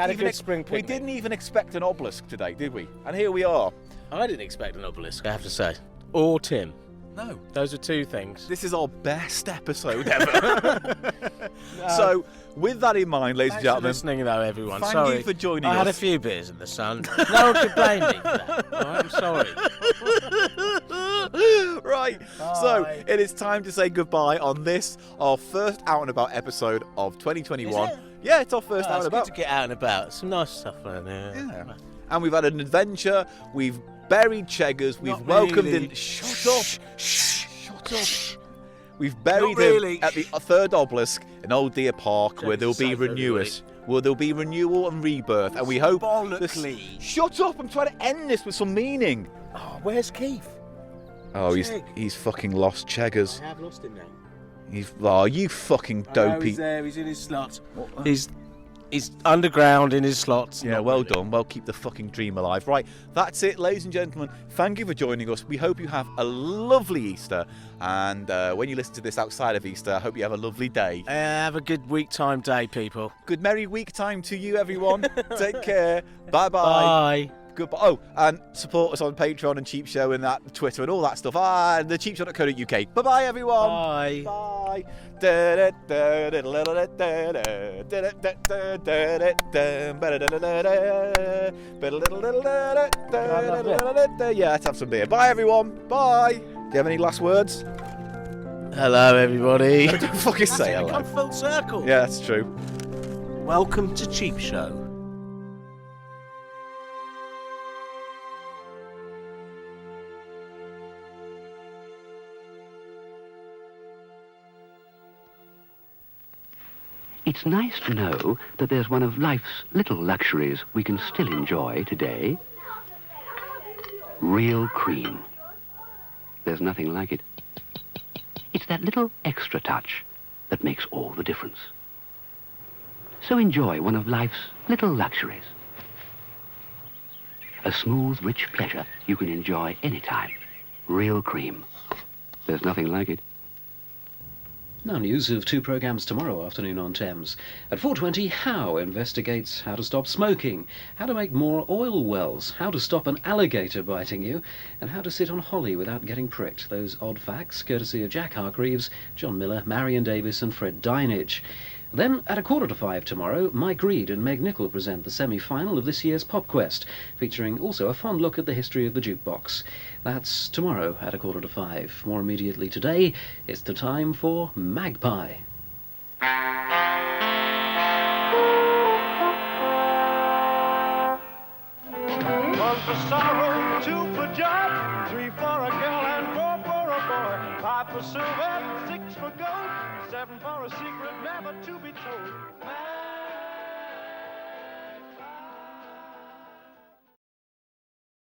We didn't even expect an obelisk today, did we? And here we are. I didn't expect an obelisk, I have to say. Or Tim. No. Those are two things. This is our best episode ever. So, with that in mind, ladies and gentlemen. Thanks for listening, though, everyone. Thank you for joining us. I had a few beers in the sun. No one could blame me for that. All right, I'm sorry. Right. Bye. So, it is time to say goodbye on this, our first Out and About episode of 2021. Is it? Yeah, it's our first Out and About. It's good to get out and about. Some nice stuff around here. Yeah. And we've had an adventure. We've buried Cheggers. We've welcomed in. Shut up. We've buried him at the third obelisk in Old Deer Park, where there'll be renewal and rebirth, and we hope. Shut up! I'm trying to end this with some meaning. Oh, where's Keith? Oh, he's fucking lost Cheggers. I have lost him now. You fucking dopey. He's there. He's in his slot. He's underground in his slots. Yeah, well done. Well, keep the fucking dream alive. Right, that's it, ladies and gentlemen. Thank you for joining us. We hope you have a lovely Easter. And when you listen to this outside of Easter, I hope you have a lovely day. Have a good week time day, people. Good merry week time to you, everyone. Take care. Bye-bye. Bye. goodbye. Oh, and support us on Patreon and CheapShow and that Twitter and all that stuff. And the cheapshow.co.uk. Bye-bye, everyone. Bye. Bye. Yeah, let's have some beer. Bye, everyone. Bye. Do you have any last words? Hello, everybody. Don't fucking say hello. Come full circle. Yeah, that's true. Welcome to CheapShow. It's nice to know that there's one of life's little luxuries we can still enjoy today. Real cream. There's nothing like it. It's that little extra touch that makes all the difference. So enjoy one of life's little luxuries. A smooth, rich pleasure you can enjoy anytime. Real cream. There's nothing like it. Now news of 2 programmes tomorrow afternoon on Thames. At 4:20, How investigates how to stop smoking, how to make more oil wells, how to stop an alligator biting you, and how to sit on holly without getting pricked. Those odd facts, courtesy of Jack Hargreaves, John Miller, Marion Davis and Fred Dinage. Then, at 4:45 tomorrow, Mike Reed and Meg Nicol present the semi-final of this year's Pop Quest, featuring also a fond look at the history of the jukebox. That's tomorrow at 4:45. More immediately today, it's the time for Magpie. 1 for sorrow, 2 for joy, 3 for a girl and 4 for a boy, 5 for silver, 6 for gold, 7 for a secret never to be told.